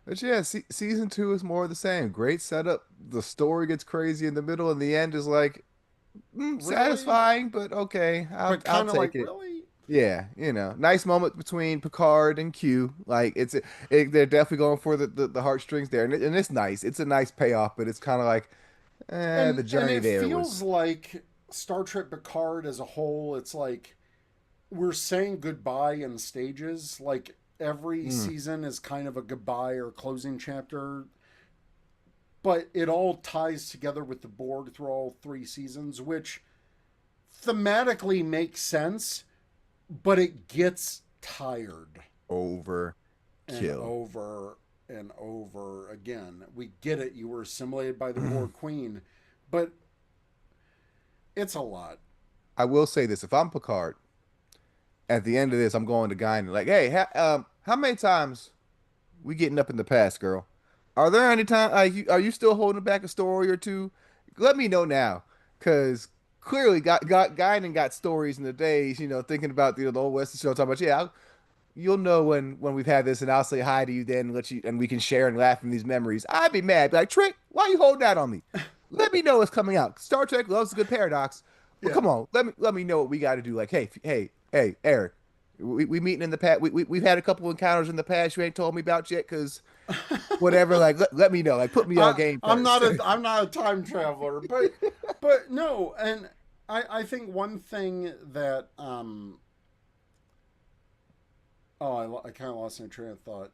But yeah, season two is more of the same. Great setup. The story gets crazy in the middle, and the end is like Really? satisfying, but okay, But I'll kind of like, take it. really? Yeah, nice moment between Picard and Q. Like they're definitely going for the heartstrings there, and it's nice. It's a nice payoff, but it's kind of like, the And journey it there feels was. like Star Trek Picard as a whole, it's like we're saying goodbye in stages. Like every Mm, season is kind of a goodbye or closing chapter, but it all ties together with the Borg through all three seasons, which thematically makes sense, but it gets tired over and kill. over again. We get it. You were assimilated by the Borg Queen, but it's a lot. I will say this: if I'm Picard, at the end of this, I'm going to Guy and like, hey, how many times we getting up in the past, girl? Are there any time are you still holding back a story or two? Let me know now, because clearly got Guinan got stories in the days, thinking about the old Western show, talking about you'll know when we've had this, and I'll say hi to you then, and let you and we can share and laugh from these memories. I'd be mad, be like Trick, why you holding that on me? Let me know it's coming out. Star Trek loves a good paradox, but Yeah. come on, let me know what we got to do. Like, hey, Eric, we meeting in the past. We've had a couple encounters in the past you ain't told me about yet, because whatever. Like, let me know. Like, put me on game first. I'm not a time traveler, but no, and I think one thing that I kind of lost my train of thought.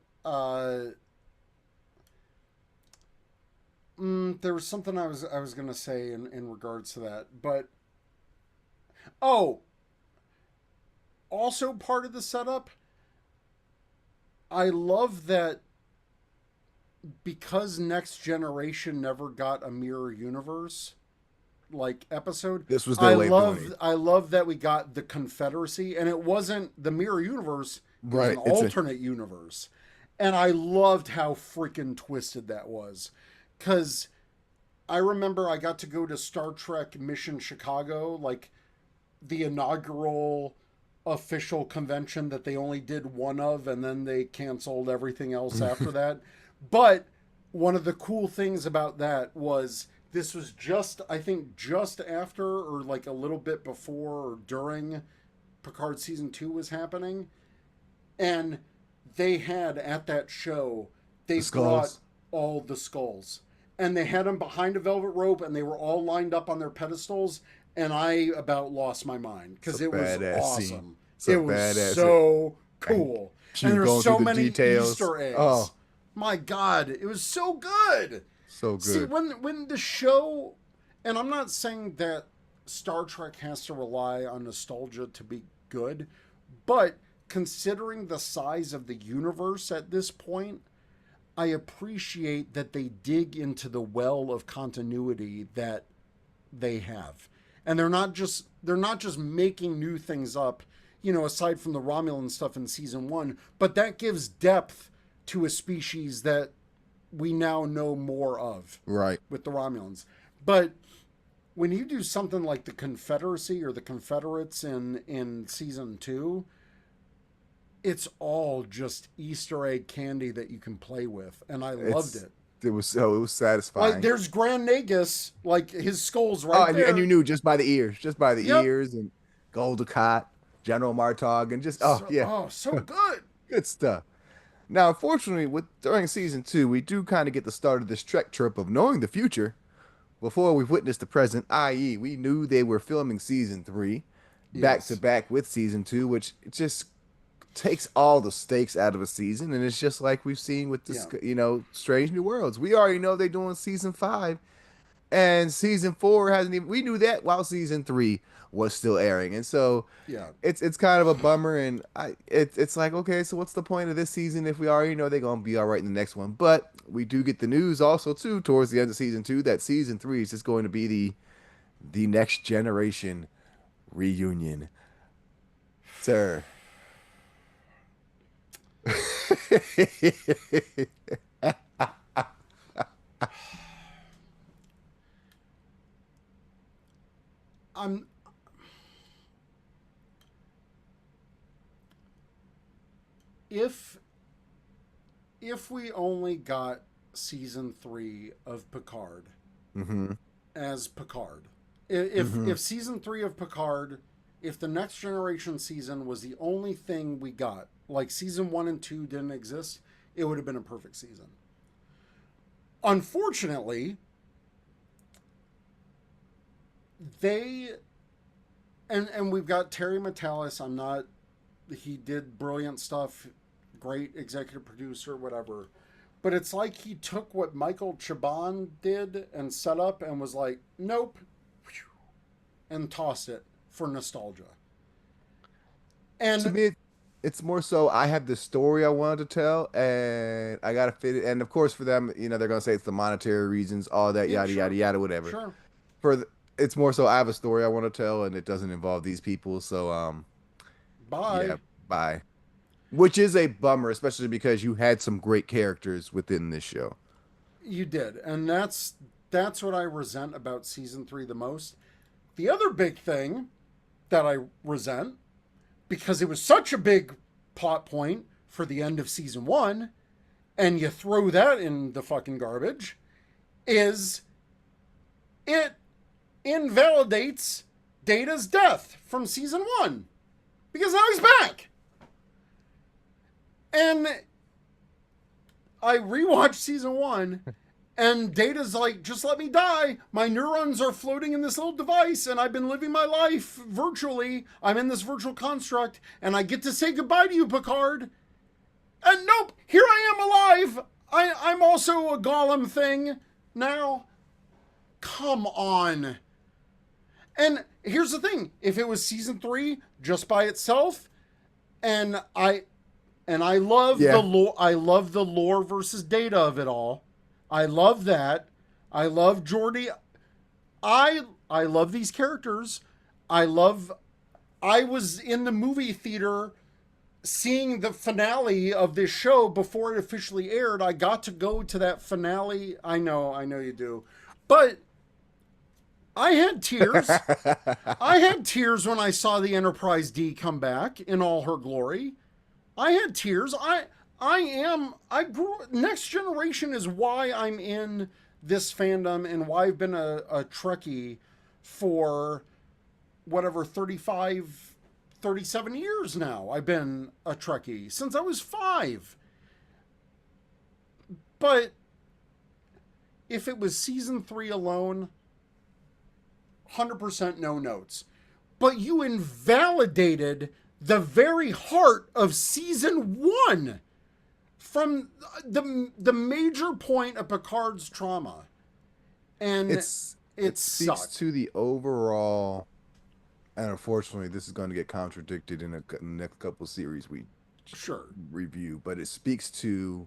There was something I was gonna say in regards to that, but oh, also part of the setup. I love that because Next Generation never got a mirror universe like episode. This was their I way of doing love it. I love that we got the Confederacy, and it wasn't the mirror universe. It was an Right. It's a alternate universe, and I loved how freaking twisted that was, because I remember I got to go to Star Trek Mission Chicago, like the inaugural official convention that they only did one of, and then they canceled everything else after that. But one of the cool things about that was this was just, I think, just after or like a little bit before or during Picard season 2 was happening. And they had at that show, they the brought skulls. all the skulls, and they had them behind a velvet rope, and they were all lined up on their pedestals. And I about lost my mind It's a because it was badass scene. awesome. It's a It was badass. so And cool. And you there's going through so the many details. Easter eggs. Oh, My God, it was so good. so See, good. when the show, and I'm not saying that Star Trek has to rely on nostalgia to be good, but considering the size of the universe at this point, I appreciate that they dig into the well of continuity that they have. And they're not just making new things up, aside from the Romulan stuff in season 1, but that gives depth to a species that we now know more of Right. with the Romulans. But when you do something like the Confederacy or the Confederates in season 2, it's all just Easter egg candy that you can play with, and I loved It's it. it was Like satisfying. there's Grand Nagus, like his skull's Oh, right and you there. knew just by the Yep. ears, and Gul Dukat, General Martog, and just So yeah, oh, so good. good stuff. Now, unfortunately, with during season two, we do kind of get the start of this Trek trip of knowing the future before we've witnessed the present, i.e., we knew they were filming season three back to Yes. back with season two, which just takes all the stakes out of a season. And it's just like we've seen with this, Yeah. Strange New Worlds. We already know they're doing season five, and season four hasn't even, we knew that while season three was still airing. And so Yeah. it's kind of a bummer, and it's like, okay, so what's the point of this season if we already know they're gonna be all right in the next one? But we do get the news also too towards the end of season two that season three is just going to be the next generation reunion, sir. I'm if if we only got season 3 of Picard Hmm. as Picard. If Hmm. season 3 of Picard, if the Next Generation season was the only thing we got, like season 1 and 2 didn't exist, it would have been a perfect season. Unfortunately, they and we've got Terry Matalas. I'm not he did brilliant stuff, great executive producer, whatever. But it's like he took what Michael Chabon did and set up and was like, nope, and tossed it for nostalgia. To And me, it's more so I have this story I wanted to tell, and I gotta fit it. And of course, for them, they're gonna say it's the monetary reasons, all that, yeah, yada yada sure, yada, whatever. sure, It's more so I have a story I want to tell, and it doesn't involve these people. So, yeah, bye. bye. Which is a bummer, especially because you had some great characters within this show. You did, and that's what I resent about season 3 the most. The other big thing that I resent, because it was such a big plot point for the end of season 1, and you throw that in the fucking garbage, is it invalidates Data's death from season 1 because now he's back. And I rewatched season 1, and Data's like, just let me die. My neurons are floating in this little device, and I've been living my life virtually. I'm in this virtual construct, and I get to say goodbye to you, Picard. And nope, here I am alive. I'm also a golem thing now. Come on. And here's the thing: if it was season 3 just by itself, and I love the Yeah. lore, I love the lore versus Data of it all. I love that. I love Geordi. I love these characters. I love. I was in the movie theater seeing the finale of this show before it officially aired. I got to go to that finale. I know you do, but I had tears. I had tears when I saw the Enterprise D come back in all her glory. I had tears. I grew. Next Generation is why I'm in this fandom and why I've been a Trekkie for whatever 35, 37 years now. I've been a Trekkie since I was 5. But if it was season 3 alone, 100% no notes. But you invalidated the very heart of season 1 from the major point of Picard's trauma. And It it speaks sucked. to the overall, and unfortunately, this is going to get contradicted in the next couple series we Sure. review, but it speaks to,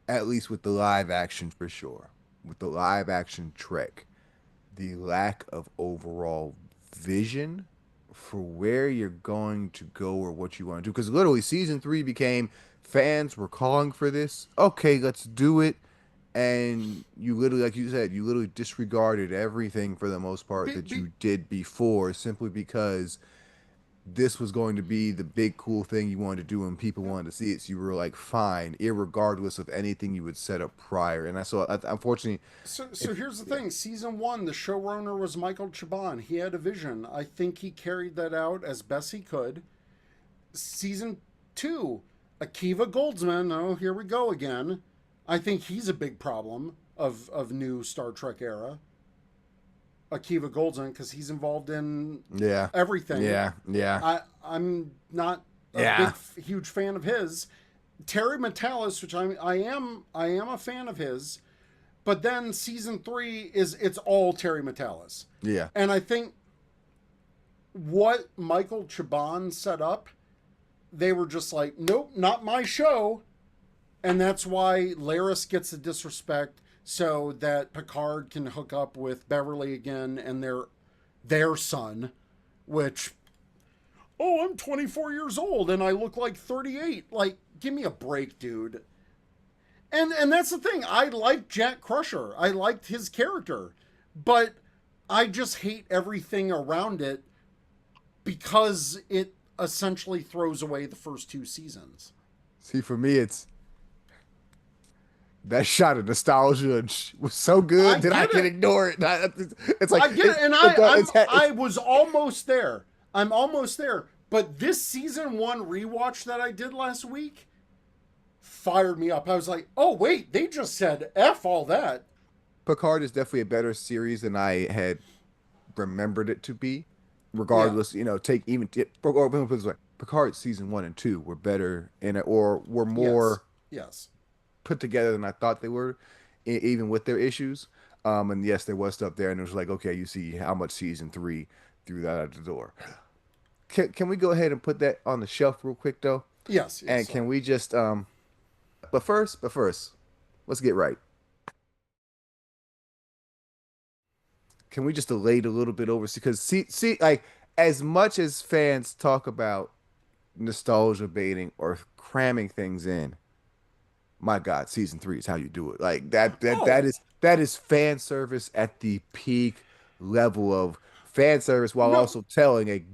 at least with the live action for sure, with the live action Trek, the lack of overall vision for where you're going to go or what you want to do. Because literally, season 3 became fans were calling for this. Okay, let's do it. And you literally, like you said, you literally disregarded everything for the most part Be, that be, you did before simply because this was going to be the big cool thing you wanted to do and people wanted to see it. So you were like, fine, irregardless of anything you would set up prior. And I saw, unfortunately, so if, here's the yeah, thing. Season 1, the showrunner was Michael Chabon. He had a vision. I think he carried that out as best he could. Season 2, Akiva Goldsman. Oh, here we go again. I think he's a big problem of new Star Trek era. Akiva Goldsman, because he's involved in yeah, everything. yeah, I'm not a yeah. huge fan of his. Terry Metalis, which I am a fan of his, but then season 3 is it's all Terry Metalis. Yeah. And I think what Michael Chabon set up, they were just like, nope, not my show. And that's why Laris gets the disrespect so that Picard can hook up with Beverly again and their son, which, oh, I'm 24 years old and I look like 38. Like, give me a break, dude. And that's the thing. I liked Jack Crusher. I liked his character, but I just hate everything around it because it essentially throws away the first 2 seasons. See, for me, it's that shot of nostalgia was so I good that I get can it. ignore it. It's like I get it, and it's I was almost there. I'm almost there. But this season 1 rewatch that I did last week fired me up. I was like, oh wait, they just said F all that. Picard is definitely a better series than I had remembered it to be. Yeah. Regardless, take even or put it this way, Picard season 1 and 2 were better in it or were Yes. more Yes. put together than I thought they were, even with their issues. And yes, there was stuff there, and it was like, okay, you see how much season 3 threw that out the door. Can we go ahead and put that on the shelf real quick though? Yes. Yes. And can Sorry. we just but first, let's get right. Can we just delay it a little bit over because see like as much as fans talk about nostalgia baiting or cramming things in, my God, season three is how you do it. Like that that Oh, that is that is fan service at the peak level of fan service while no. also telling a D-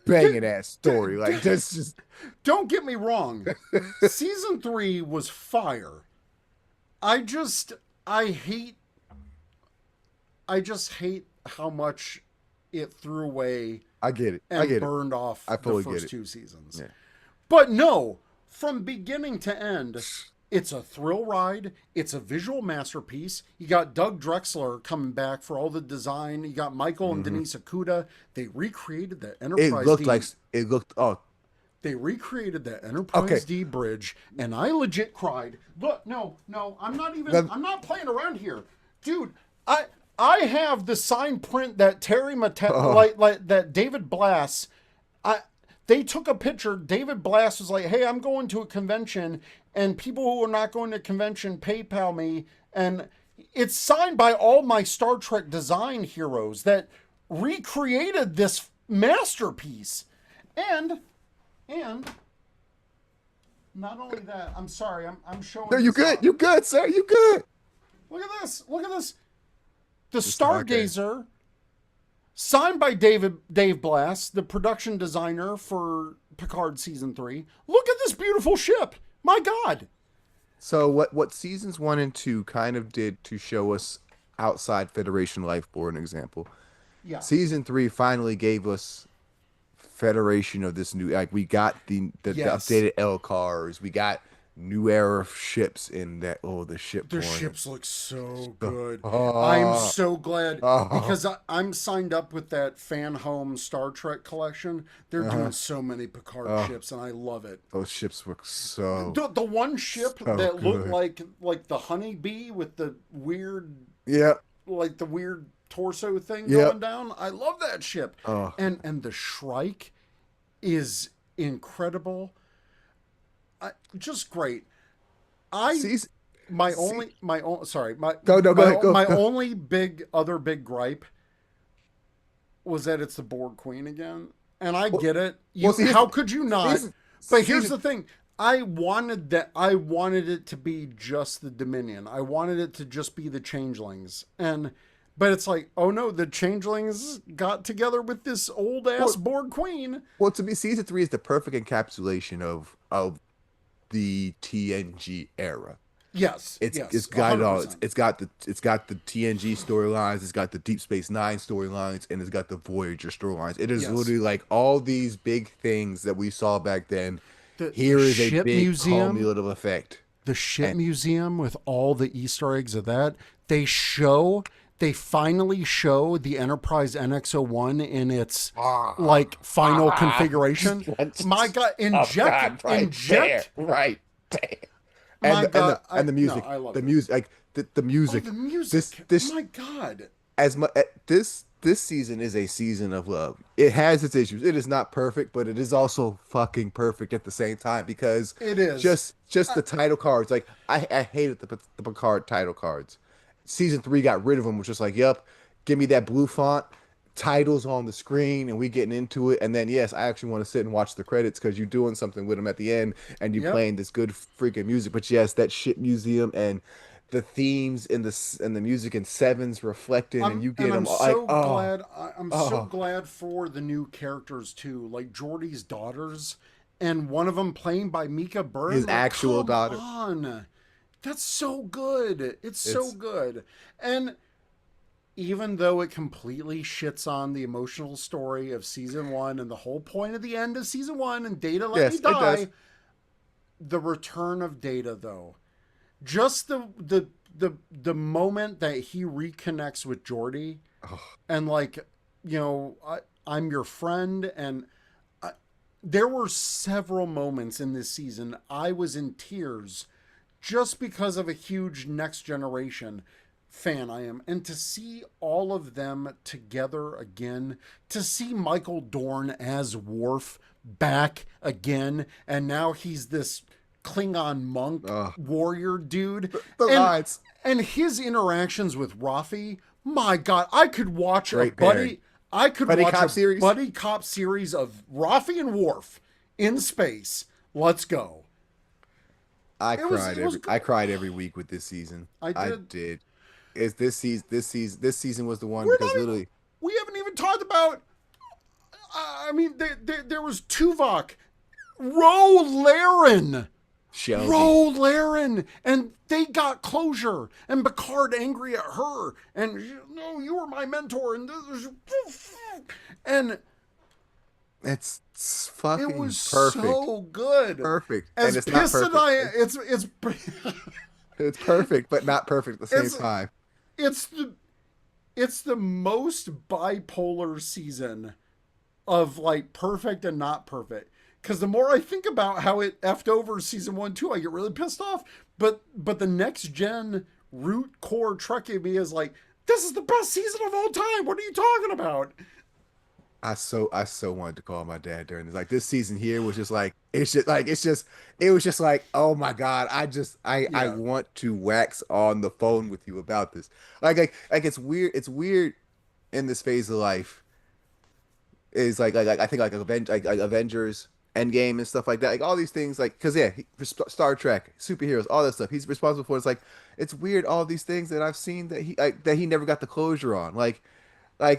banging ass d- story. d- Like that's just don't get me wrong. Season 3 was fire. I just I hate I just hate how much it threw away I get it. I and get it. burned off I the fully get first it. two seasons. Yeah. But no, from beginning to end, it's a thrill ride. It's a visual masterpiece. You got Doug Drexler coming back for all the design. You got Michael and Hmm. Denise Okuda. They recreated the It Enterprise looked like D. it looked. Oh, They recreated the okay. Enterprise D bridge, and I legit cried. Look, no, I'm not even. Then- I'm not playing around here, dude. I have the sign print that oh, like that David Blass. I they took a picture. David Blass was like, "Hey, I'm going to a convention, and people who are not going to convention PayPal me." And it's signed by all my Star Trek design heroes that recreated this masterpiece. And and not only that, I'm sorry, I'm showing no, you this good. off. You good, sir. You good. Look at this. Look at this. The Just okay. Stargazer, signed by Dave Blass, the production designer for Picard season 3. Look at this beautiful ship. My God. So what seasons one and two kind of did to show us outside Federation life, for an example. Yeah. Season three finally gave us Federation of this new, like we got the Yes. updated L cars, we got new era ships in that. Oh, the ship The porn. ships look so Oh, good. I'm oh, so glad oh, because I'm signed up with that fan home Star Trek collection. They're uh-huh, doing so many Picard oh, ships, and I love it. those ships look so The one ship so that looked good. like the honeybee with the weird Yep, the weird torso thing going yep. down. I love that ship. Oh, And the Shrike is incredible. Just great. I see, see, my own sorry, go, no, go ahead, go, my go. only big gripe was that it's the Borg Queen again. And I Well, get it. well, You see, how could you not? season, But here's season, the thing. I wanted it to be just the Dominion. I wanted it to just be the changelings. And but it's like, oh no, the changelings got together with this old ass well, Borg Queen. well, to me, season three is the perfect encapsulation of the TNG era. Yes, It's yes, got it all. 100%. It's got the TNG storylines. It's got the Deep Space Nine storylines, and it's got the Voyager storylines. It is Yes. literally like all these big things that we saw back then. The Here is a ship big museum, cumulative effect. the ship And museum with all the Easter eggs of that. They finally show the Enterprise NX-01 in its like final configuration. My God, inject. right there. My God, And the no, music, I love the it. music, like the Oh, music. the This music. this My God. as much this season is a season of love. It has its issues. It is not perfect, but it is also fucking perfect at the same time because It is. just the title cards. Like I hated the Picard title cards. Season three got rid of them, which was like, yep, give me that blue font, titles on the screen, and we getting into it. And then yes, I actually want to sit and watch the credits because you're doing something with them at the end, and you Yep. playing this good freaking music. But yes, that shit museum and the themes and the music in sevens reflecting, and you get I'm them like, so oh, glad. I'm so oh, glad for the new characters too, like Geordie's daughters, and one of them playing by Mika his Byrne. Like, actual come daughter. on, that's so good. It's so It's good. And even though it completely shits on the emotional story of season one and the whole point of the end of season one and Data let me yes, it does. die, the return of Data though, just the moment that he reconnects with Geordie Oh, and like I'm your friend and I, there were several moments in this season I was in tears just because of a huge Next Generation fan I am, and to see all of them together again, to see Michael Dorn as Worf back again, and now he's this Klingon monk oh, warrior dude, the and lines, his interactions with Rafi. My God, I could watch a great pairing. I could Buddy watch cop a series. buddy cop series of Rafi and Worf in space. Let's go. it was good. I cried every week with this season. I I did. did. It's this season was the one We're because not even. literally We haven't even talked about. I mean, there was Tuvok, Ro Laren. Shelby. Ro Laren, and they got closure, and Picard angry at her, and no, you were my mentor, and It's it fucking was perfect. so good. Perfect. And As it's not pissed as perfect. I, It's, it's it's perfect, but not perfect at the same it's time. it's the it's the most bipolar season of like perfect and not perfect. Because the more I think about how it effed over season 1, 2, I get really pissed off. But the next gen root core Trek in me is like, this is the best season of all time. What are you talking about? I so wanted to call my dad during this. Like this season here was just like it was just like, oh my God, I Yeah, want to wax on the phone with you about this. Like it's weird in this phase of life is like I think like Avengers Endgame and stuff like that. Like all these things like because yeah, Star Trek, superheroes, all that stuff. He's responsible for. It's like it's weird all these things that I've seen that he never got the closure on. Like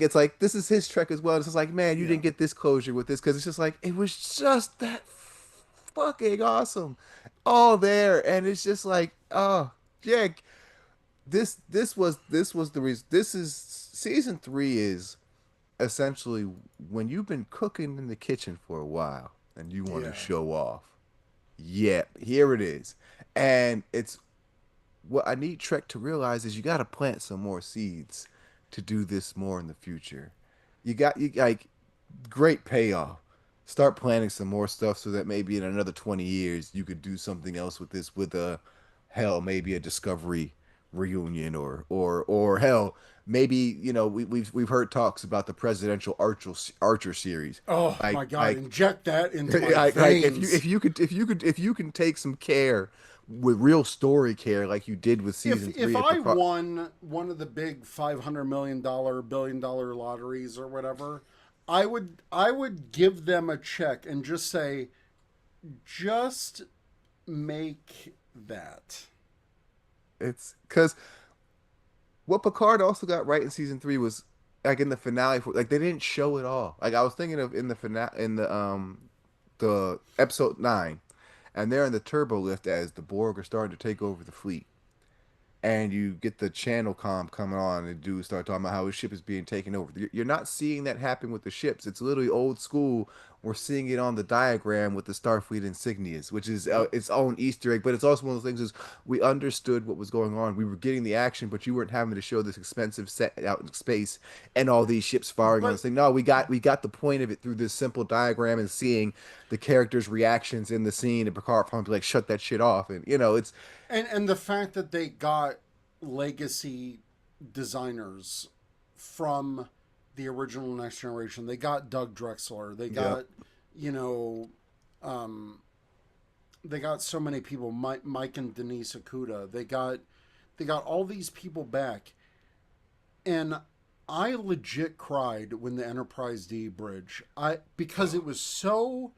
it's like this is his Trek as well. It's just like man, you yeah, didn't get this closure with this because it's just like it was just that fucking awesome, all there, and it's just like oh yeah, this was the reason. This is season three is essentially when you've been cooking in the kitchen for a while and you want to yeah, show off. Yeah, here it is, and it's what I need Trek to realize is you got to plant some more seeds to do this more in the future. You like great payoff. Start planning some more stuff so that maybe in another 20 years you could do something else with this with a hell maybe a Discovery reunion or hell maybe we've heard talks about the presidential Archer series oh my God, like inject that into my like veins. if you can take some care with real story care like you did with season If three of I Picard. won one of the big $500 million $1 billion lotteries or whatever, I would give them a check and just say, just make that. It's because what Picard also got right in season three was like in the finale for like they didn't show it all. Like I was thinking of in the finale in the episode 9 and they're in the turbo lift as the Borg are starting to take over the fleet and you get the channel comm coming on and dudes start talking about how his ship is being taken over. You're not seeing that happen with the ships. It's literally old school. We're seeing it on the diagram with the Starfleet insignias, which is Yep. its own Easter egg. But it's also one of those things is we understood what was going on. We were getting the action, but you weren't having to show this expensive set out in space and all these ships firing on But this thing. No, we got the point of it through this simple diagram and seeing the characters' reactions in the scene and Picard probably like shut that shit off. And it's and the fact that they got legacy designers from the original Next Generation, they got Doug Drexler, they yep. got you know, um, they got so many people, Mike and Denise Okuda, they got all these people back, and I legit cried when the Enterprise D bridge, I because it was so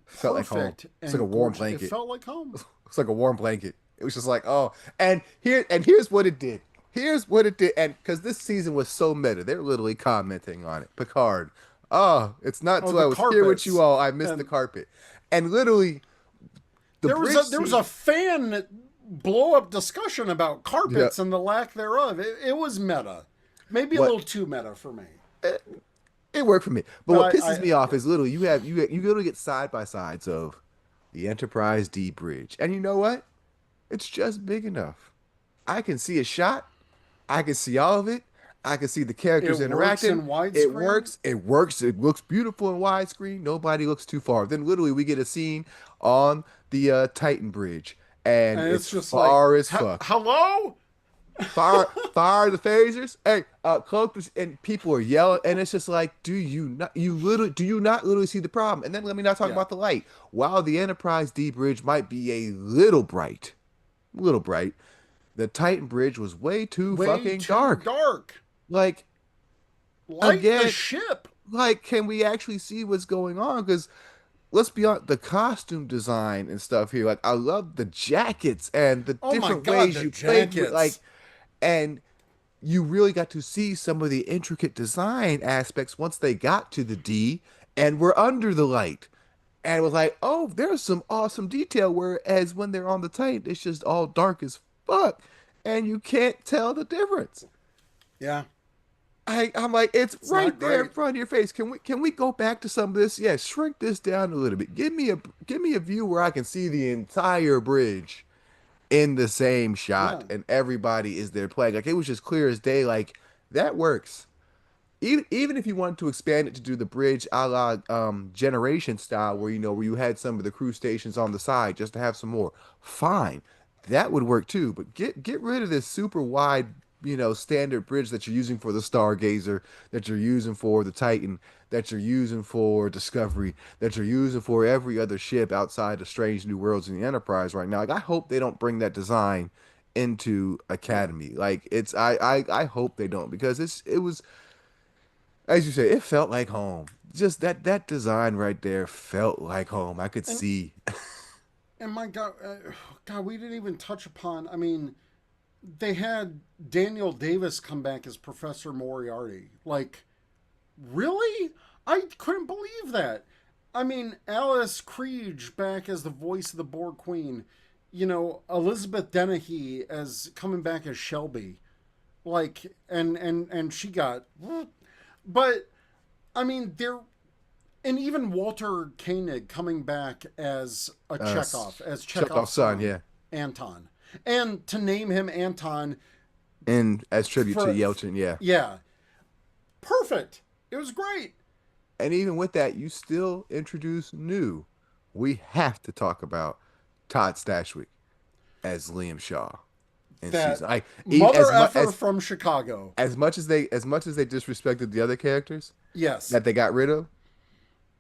Felt like home. perfect It's like a and warm gorgeous. It blanket. felt like home. It's like a warm blanket. It was just like, oh, and here's what it did. Here's what it did, and because this season was so meta, they're literally commenting on it. Picard, oh, it's not Oh, till the I was here with you carpets. all, I missed the And carpet, and literally the bridge there was scene. a fan blow up discussion about Yeah, carpets and the lack thereof. It was meta, maybe a what little too meta for me. it worked for me, but what But pisses me off yeah, is literally you literally get side by sides of the Enterprise D bridge, and you know what? It's just big enough. I can see a shot. I can see all of it. I can see the it characters works interacting. in It widescreen, works. It works. It looks beautiful in widescreen. Nobody looks too far. Then literally we get a scene on the Titan Bridge, and and it's it's just like, far as fuck. hello. Fire the phasers. Hey, cloak this, and people are yelling, and it's just like, do you not literally see the problem? And then let me not talk Yeah, about the light. While the Enterprise D bridge might be a little bright, the Titan bridge was way too way fucking too dark. dark. Like Light the again, ship. like can we actually see what's going on? Because let's be honest, the costume design and stuff here. Like I love the jackets and the Oh my different God, ways the you played with jackets. and you really got to see some of the intricate design aspects once they got to the D and were under the light. And it was like, oh, there's some awesome detail. Whereas when they're on the Titan, it's just all dark as fuck. And you can't tell the difference. Yeah, I'm like, it's it's right not there in great. front of your face. Can we go back to some of this? Yeah, shrink this down a little bit. Give me a view where I can see the entire bridge in the same shot Yeah. and everybody is there playing. Like it was just clear as day. Like that works. Even if you wanted to expand it to do the bridge a la generation style, where where you had some of the crew stations on the side just to have some more, fine, that would work too. But get rid of this super wide, standard bridge that you're using for the Stargazer, that you're using for the Titan, that you're using for Discovery, that you're using for every other ship outside of Strange New Worlds in the Enterprise right now. Like I hope they don't bring that design into Academy. Like I hope they don't because it was as you say, it felt like home. Just that design right there felt like home. I could And see. my God, God, we didn't even touch upon. I mean, they had Daniel Davis come back as Professor Moriarty. Like, really? I couldn't believe that. I mean, Alice Kriege back as the voice of the Borg Queen. You know, Elizabeth Dennehy as coming back as Shelby. Like, and she got, but I mean, there, and even Walter Koenig coming back as a Uh, Chekhov, Chekhov's Chekhov's son, son, yeah, Anton, and to name him Anton and as tribute to for, Yelchin, yeah. yeah, perfect. It was great. And even with that, you still introduce new. We have to talk about Todd Stashwick as Liam Shaw in That season. I mother as much effer from Chicago. as much as they disrespected the other characters Yes, that they got rid of,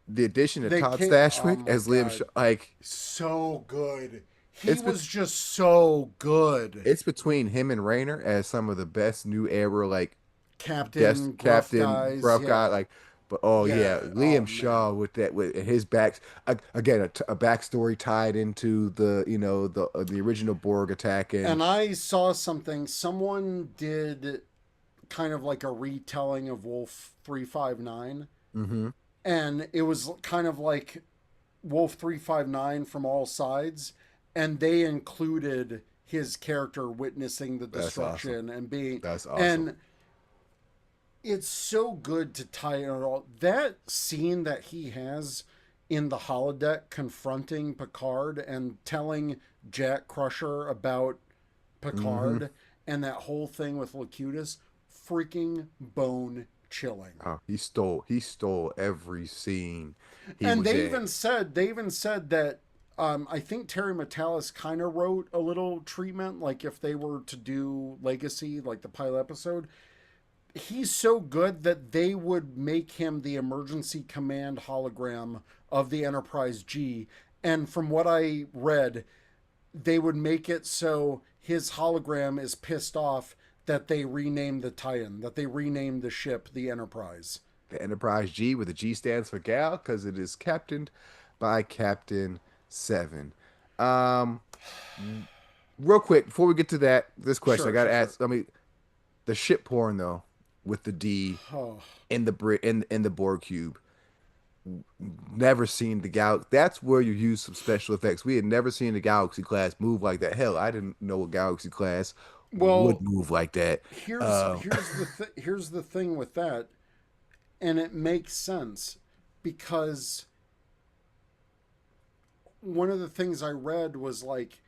the addition of they Todd can't. Oh Stashwick my as Liam God, Shaw, like so good. He it's was just so good. it's between him and Rayner as some of the best new era like desk Captain Gruff captain guys, rough guy yeah, like but oh yeah, yeah. Oh Liam man. Shaw with that with his backs again a backstory tied into the the original Borg attack and And I saw something. Someone did kind of like a retelling of Wolf 359, hmm and it was kind of like Wolf 359 from all sides, and they included his character witnessing the that's awesome. destruction and being, That's awesome. and it's so good to tie it all. That scene that he has in the holodeck confronting Picard and telling Jack Crusher about hmm Picard and that whole thing with Locutus, freaking bone chilling. Oh, he stole every scene he And was in. they even said that I think Terry Matalas kind of wrote a little treatment, like if they were to do Legacy, like the pilot episode, he's so good that they would make him the emergency command hologram of the Enterprise G. And from what I read, they would make it so his hologram is pissed off that they renamed the Titan, that they renamed the ship the Enterprise. The Enterprise G, where the G stands for gal, because it is captained by Captain Seven. Um, Real quick before we get to this question, I Sure, gotta sure, sure. ask. I mean, the ship porn though, with the D Oh, in the Borg cube. Never seen the Galaxy. That's where you use some special effects. We had never seen the Galaxy class move like that. Hell, I didn't know a Galaxy class would well, move like that. here's Um, here's the here's the thing with that, and it makes sense because one of the things I read was like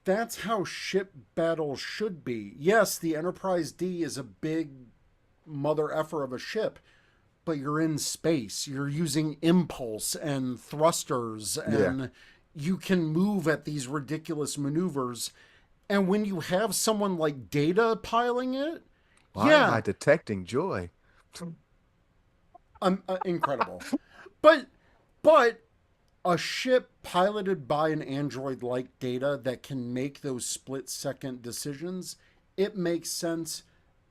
that's how ship battles should be. Yes, the Enterprise D is a big mother effer of a ship, but you're in space. You're using impulse and thrusters, yeah. and you can move at these ridiculous maneuvers. And when you have someone like Data piling it, Why am yeah, I detecting joy? incredible. But but a ship piloted by an android like Data that can make those split second decisions, it makes sense.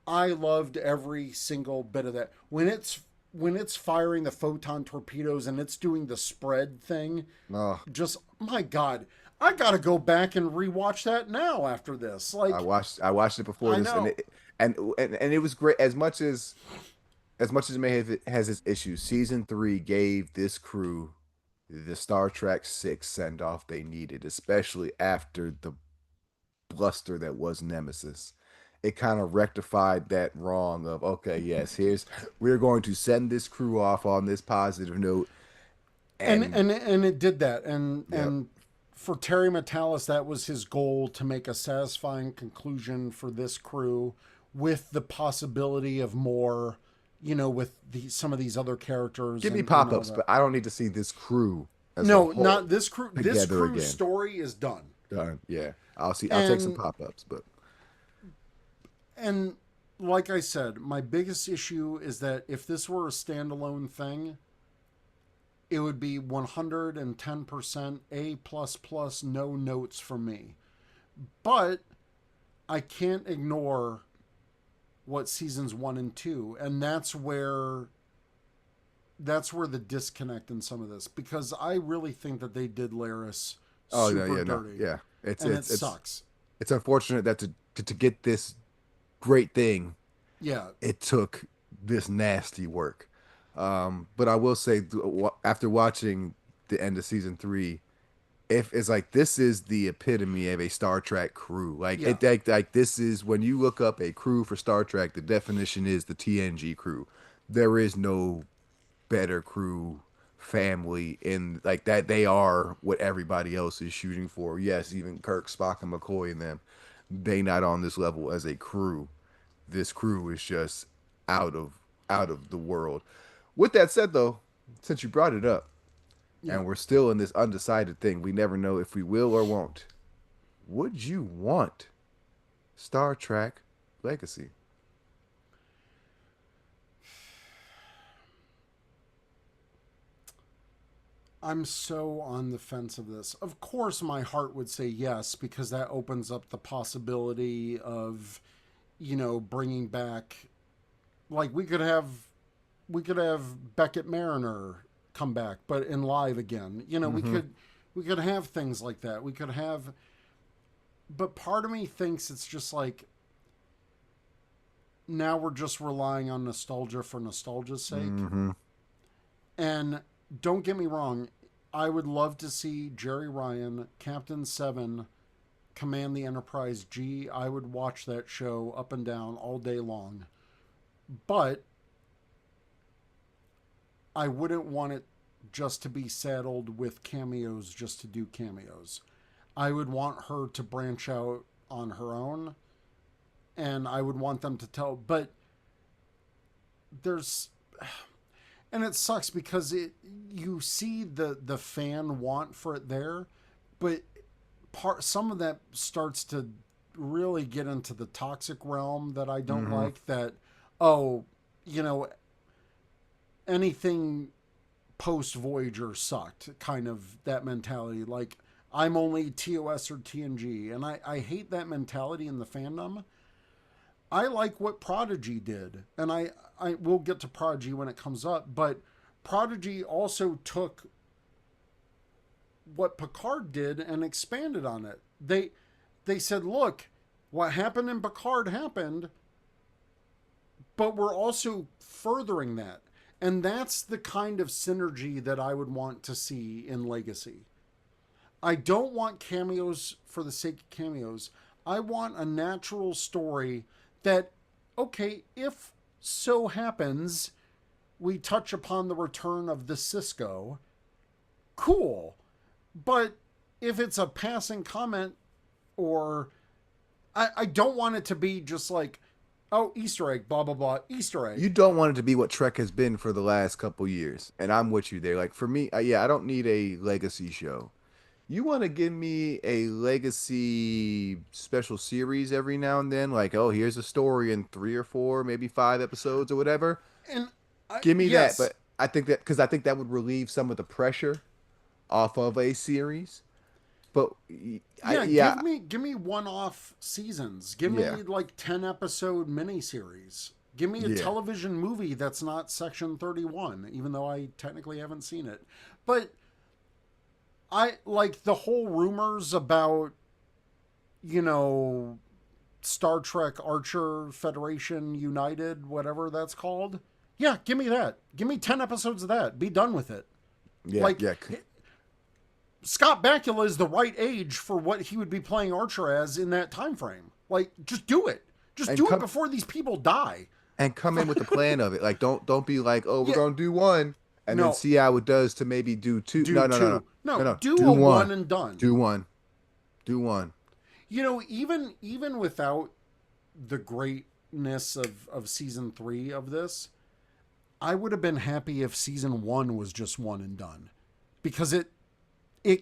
I loved every single bit of that. when it's firing the photon torpedoes and it's doing the spread thing, Oh, just my God, I gotta go back and rewatch that now after this. Like, I watched it before I this, and know. it and it was great. As much as it may have has its issues, season three gave this crew the Star Trek six send off they needed, especially after the bluster that was Nemesis. It kind of rectified that wrong of okay, yes, here's we're going to send this crew off on this positive note, and and and it did that, yep, and for Terry Metalis, that was his goal, to make a satisfying conclusion for this crew, with the possibility of more, with some of these other characters give me and pop all ups, that. but I don't need to see this crew as a No, whole not this crew. This together crew's again. story is done. Yeah, I'll see. I'll take some and pop ups, but and like I said, my biggest issue is that if this were a standalone thing, it would be 110% A plus plus, no notes from me. But I can't ignore what seasons 1 and 2, and that's where the disconnect in some of this, because I really think that they did Laris oh no, super yeah, no, dirty, yeah. and it sucks. It's unfortunate that to get this great thing, Yeah, it took this nasty work. But I will say, after watching the end of season three, if it's like this is the epitome of a Star Trek crew. yeah, Like this is when you look up a crew for Star Trek, the definition is the TNG crew. There is no better crew family in like that. They are what everybody else is shooting for. Yes, even Kirk, Spock, and McCoy and them, they not on this level as a crew. This crew is just out of out of the world. With that said, though, since you brought it up, yeah. and we're still in this undecided thing, we never know if we will or won't. Would you want Star Trek Legacy? I'm so on the fence of this. Of course, my heart would say yes, because that opens up the possibility of, bringing back, like we could have Beckett Mariner come back, but in live again. We Mm-hmm. could have things like that. We could have, but part of me thinks it's just like, now we're just relying on nostalgia for nostalgia's sake. Mm-hmm. And don't get me wrong, I would love to see Jerry Ryan, Captain Seven, command the Enterprise G. I would watch that show up and down all day long. But I wouldn't want it just to be saddled with cameos just to do cameos. I would want her to branch out on her own, and I would want them to tell. But there's, and it sucks because you see the fan want for it there, but some of that starts to really get into the toxic realm that I don't Mm-hmm. like. That, oh, you know anything post Voyager sucked, kind of that mentality. Like, I'm only TOS or TNG, and I hate that mentality in the fandom. I like what Prodigy did, and I will get to Prodigy when it comes up, but Prodigy also took what Picard did and expanded on it. They said, look, what happened in Picard happened, but we're also furthering that. And that's the kind of synergy that I would want to see in Legacy. I don't want cameos for the sake of cameos. I want a natural story that, okay, if so happens we touch upon the return of the Cisco, cool. But if it's a passing comment, or I don't want it to be just like, oh, Easter egg, blah, blah, blah, Easter You egg. don't want it to be what Trek has been for the last couple years, and I'm with you there. Like for me, yeah, I don't need a legacy show. You want to give me a legacy special series every now and then, like, oh, here's a story in three or four, maybe five episodes or whatever. And Give me that, yes, but I think that because I think that would relieve some of the pressure off of a series. But yeah, yeah, give me one-off seasons. Give yeah, me like 10 episode miniseries. Give me a Yeah. television movie that's not Section 31, even though I technically haven't seen it. But I like the whole rumors about, you know, Star Trek Archer Federation United, whatever that's called. Yeah, give me that. Give me 10 episodes of that. Be done with it. Yeah, Like, yeah. Scott Bakula is the right age for what he would be playing Archer as in that time frame. Like, just do it. Just And do it come before these people die. come in with the plan of it. Like don't be like, "Oh, we're Yeah, going to do one and then no, see how it does to maybe do two." do No, no, no, no. two. No, No, no. do Do a one. one and done. Do one. Do one. You know, even without the greatness of season 3 of this, I would have been happy if season 1 was just one and done, because it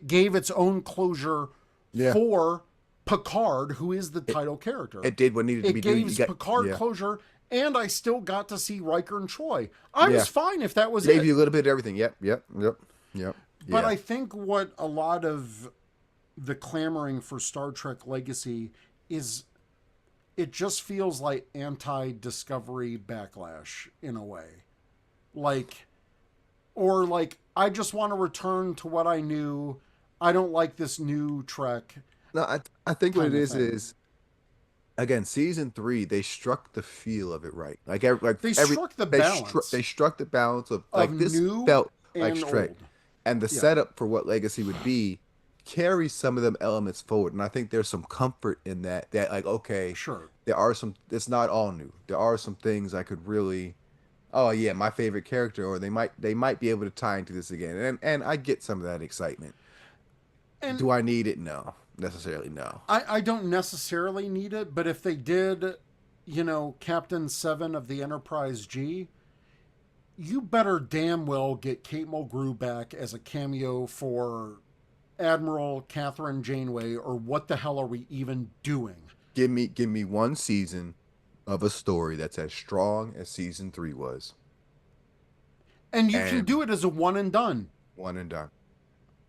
gave its own closure Yeah. for Picard, who is the title character. It did what needed to It be done. gave Picard Yeah. closure, and I still got to see Riker and Troy. I Yeah. was fine if that was Gave it. you a little bit of everything. Yep, yep, yep, yep. But Yeah. I think what a lot of the clamoring for Star Trek Legacy is, it just feels like anti-Discovery backlash in a way. Like, or like, I just want to return to what I knew. I don't like this new Trek No, I think what it kind of thing. is again, season 3, they struck the feel of it right. They struck the they balance struck the balance of of like this new felt like and straight, old. and the Yeah, setup for what Legacy would be carries some of them elements forward, and I think there's some comfort in that. That like okay, sure. there are some. It's not all new. There are some things I could really. Oh yeah, my favorite character, or they might be able to tie into this again, and I get some of that excitement. And Do I need it? No, necessarily no. I don't necessarily need it, but if they did, Captain 7 of the Enterprise G, you better damn well get Kate Mulgrew back as a cameo for Admiral Catherine Janeway, or what the hell are we even doing? Give me one season of a story that's as strong as season 3 was, And you can and do it as a one and done. one and done,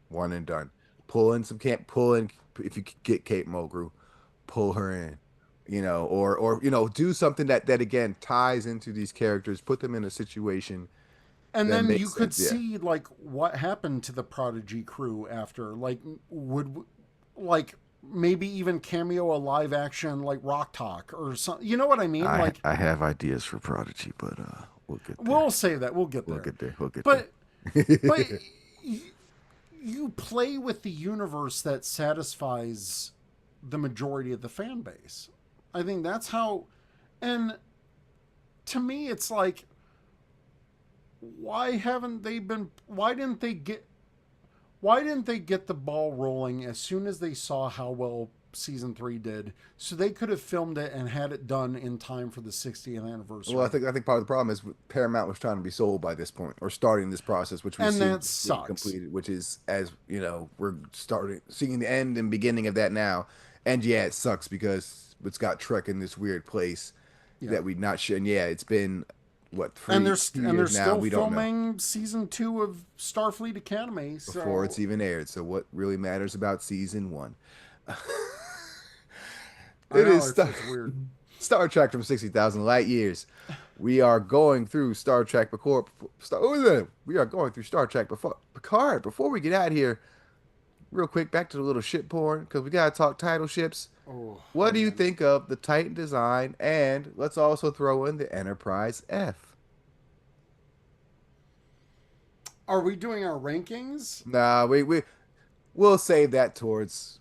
one and done. Pull in some can't pull in if you could get Kate Mulgrew, pull her in, or do something that again ties into these characters, put them in a situation And that then you makes could sense. Yeah, see like what happened to the Prodigy crew after. Like, would like maybe even cameo a live action like Rock Talk or something. You know what I mean? Like, I have ideas for Prodigy, but we'll get there. we'll save that. We'll get We'll there. get there. We'll get But but there. you play with the universe that satisfies the majority of the fan base. I think that's how. And to me, it's like, why haven't they been? Why didn't they get the ball rolling as soon as they saw how well season 3 did, so they could have filmed it and had it done in time for the 60th anniversary? Well, I think part of the problem is Paramount was trying to be sold by this point, or starting this process, which we And see that being sucks. completed, which is as we're starting seeing the end and beginning of that now. And yeah, it sucks because it's got Trek in this weird place Yeah. that we not sure. And yeah, it's been what And three they're two and they're years now. still We don't know filming season 2 of Starfleet Academy. before So it's even aired. So what really matters about season 1? I It know is it's weird. Star Trek from 60,000 light years. We are going through Star Trek we are going through Star Trek before Picard. Before we get out of here, real quick, back to the little ship porn because we gotta talk title ships. Oh What do you man, think of the Titan design? And let's also throw in the Enterprise F. are we doing our rankings? Nah, we'll save that towards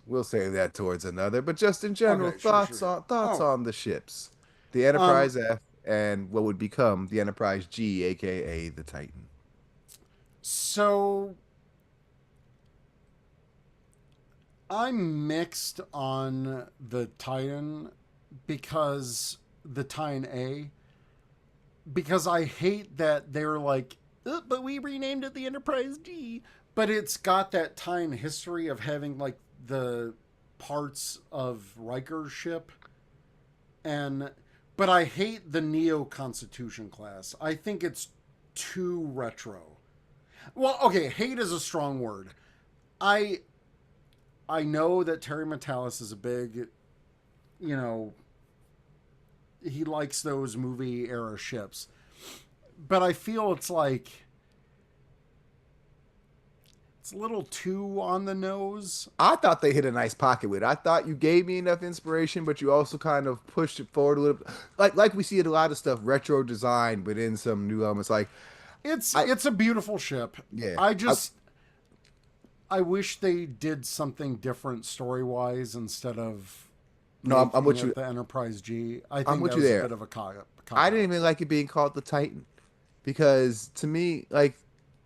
another. But just in general, Okay, sure, sure, thoughts sure. on thoughts Oh, on the ships, the um, Enterprise F, and what would become the Enterprise G, aka the Titan. so I'm mixed on the Titan, because the Titan A, because I hate that they're like, but we renamed it the Enterprise G. But it's got that Titan history of having like the parts of Riker's ship, and but I hate the Neo Constitution class. I think it's too retro. Well, okay, hate is a strong word. I I know that Terry Metalis is a big, you know, he likes those movie era ships. But I feel it's like it's a little too on the nose. I thought they hit a nice pocket with it. I thought you gave me enough inspiration, but you also kind of pushed it forward a little bit. Like we see it a lot of stuff retro design, but in some new elements. Like I It's a beautiful ship. yeah. I just I wish they did something different story wise instead of No, I'm making with you. it the Enterprise G. I I'm think with that you was a there. bit of a I cop didn't out. even like it being called the Titan because to me, like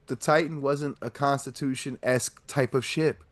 the Titan wasn't a Constitution-esque type of ship.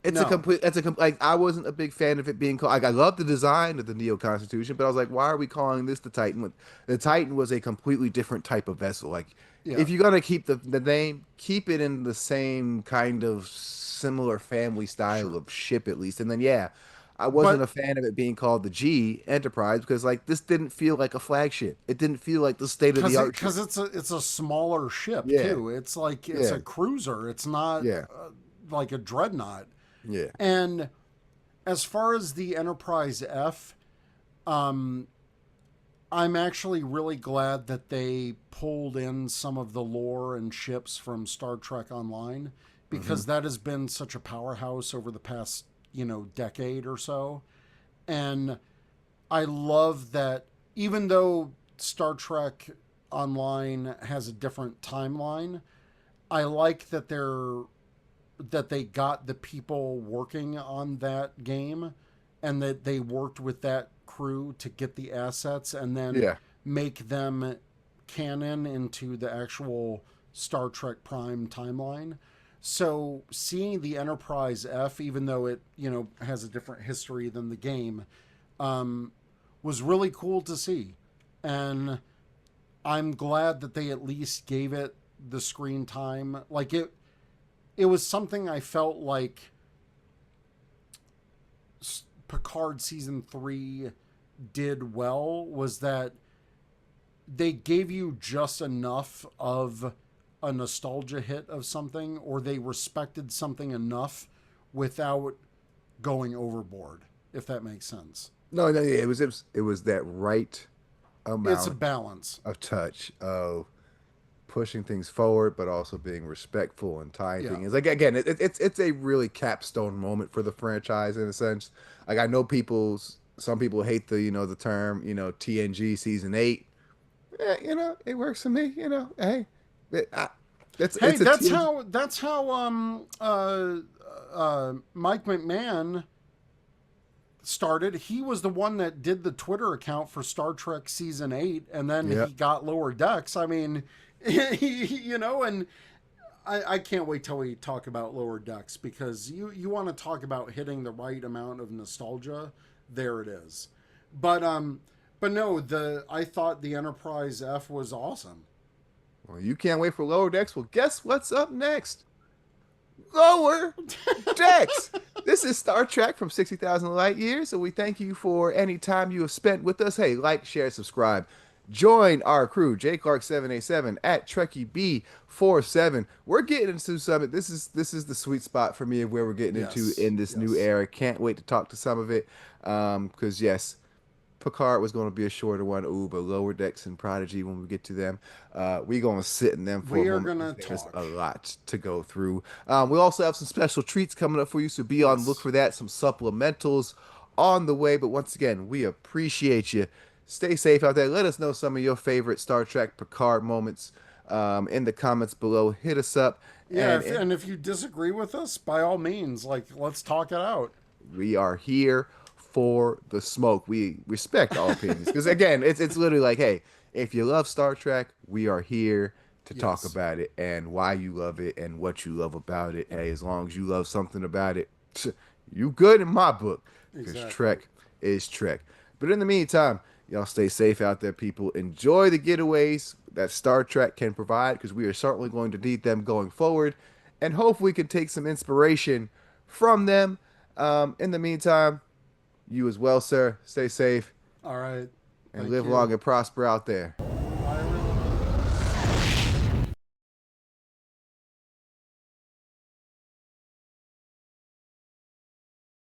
It's a No, complete. Like I wasn't a big fan of it being called. Like I love the design of the Neo Constitution, but I was like, why are we calling this the Titan? The Titan was a completely different type of vessel. Like yeah, if you're gonna keep the name, keep it in the same kind of similar family style sure. of ship at least. And then yeah, I wasn't But a fan of it being called the G Enterprise because like this didn't feel like a flagship. It didn't feel like the state of the art ship. because it's a smaller ship Yeah, too. It's like it's yeah, a cruiser. It's not yeah, like a dreadnought. yeah. And as far as the Enterprise F, um, I'm actually really glad that they pulled in some of the lore and ships from Star Trek Online Hmm. because that has been such a powerhouse over the past, decade or so. And I love that even though Star Trek Online has a different timeline, I like that they got the people working on that game and that they worked with that crew to get the assets and then Yeah. make them canon into the actual Star Trek Prime timeline. So seeing the Enterprise F, even though it has a different history than the game, um, was really cool to see, and I'm glad that they at least gave it the screen time. Like it was something I felt like Picard season 3 did well was that they gave you just enough of a nostalgia hit of something, or they respected something enough without going overboard, if that makes sense. No, no, yeah, it was that right It's a amount balance. of touch of pushing things forward, but also being respectful and tying Yeah. things. Like again, it's a really capstone moment for the franchise in a sense. Like I know some people hate the term TNG season 8. Yeah, it works for me. Hey, it, I, Hey, it's a TNG. that's how Mike McMahon started. He was the one that did the Twitter account for Star Trek season 8, and then Yeah, he got Lower Decks. I mean, and I can't wait till we talk about Lower Decks because you want to talk about hitting the right amount of nostalgia. There it is. But no, the I thought the Enterprise F was awesome. well, you can't wait for Lower Decks. Well, guess what's up next? Lower Decks. This is Star Trek from 60,000 light years. So we thank you for any time you have spent with us. Hey, like, share, subscribe. Join our crew, J Clark 787 at Trekkie B47. We're getting into some. This is the sweet spot for me of where we're getting into Yes, in this new yes. era. Can't wait to talk to some of it. Because yes, Picard was going to be a shorter one. Ooh, but Lower Decks and Prodigy, when we get to them, we're going to sit in them for a We are moment gonna because there's talk. a lot to go through. We also have some special treats coming up for you, so be on look Yes. for that. Some supplementals on the way. But once again, we appreciate you. Stay safe out there. Let us know some of your favorite Star Trek Picard moments in the comments below. Hit us up, Yeah, and, if, and and if you disagree with us, by all means, like let's talk it out. we are here for the smoke. We respect all opinions because again, it's literally like, hey, if you love Star Trek, we are here to talk Yes, about it and why you love it and what you love about it. Hey, as long as you love something about it, you good in my book because exactly. Trek is Trek. But in the meantime, y'all stay safe out there, people. Enjoy the getaways that Star Trek can provide because we are certainly going to need them going forward, and hopefully we can take some inspiration from them. In the meantime, you as well, sir. Stay safe All right. and Thank live you. long and prosper out there.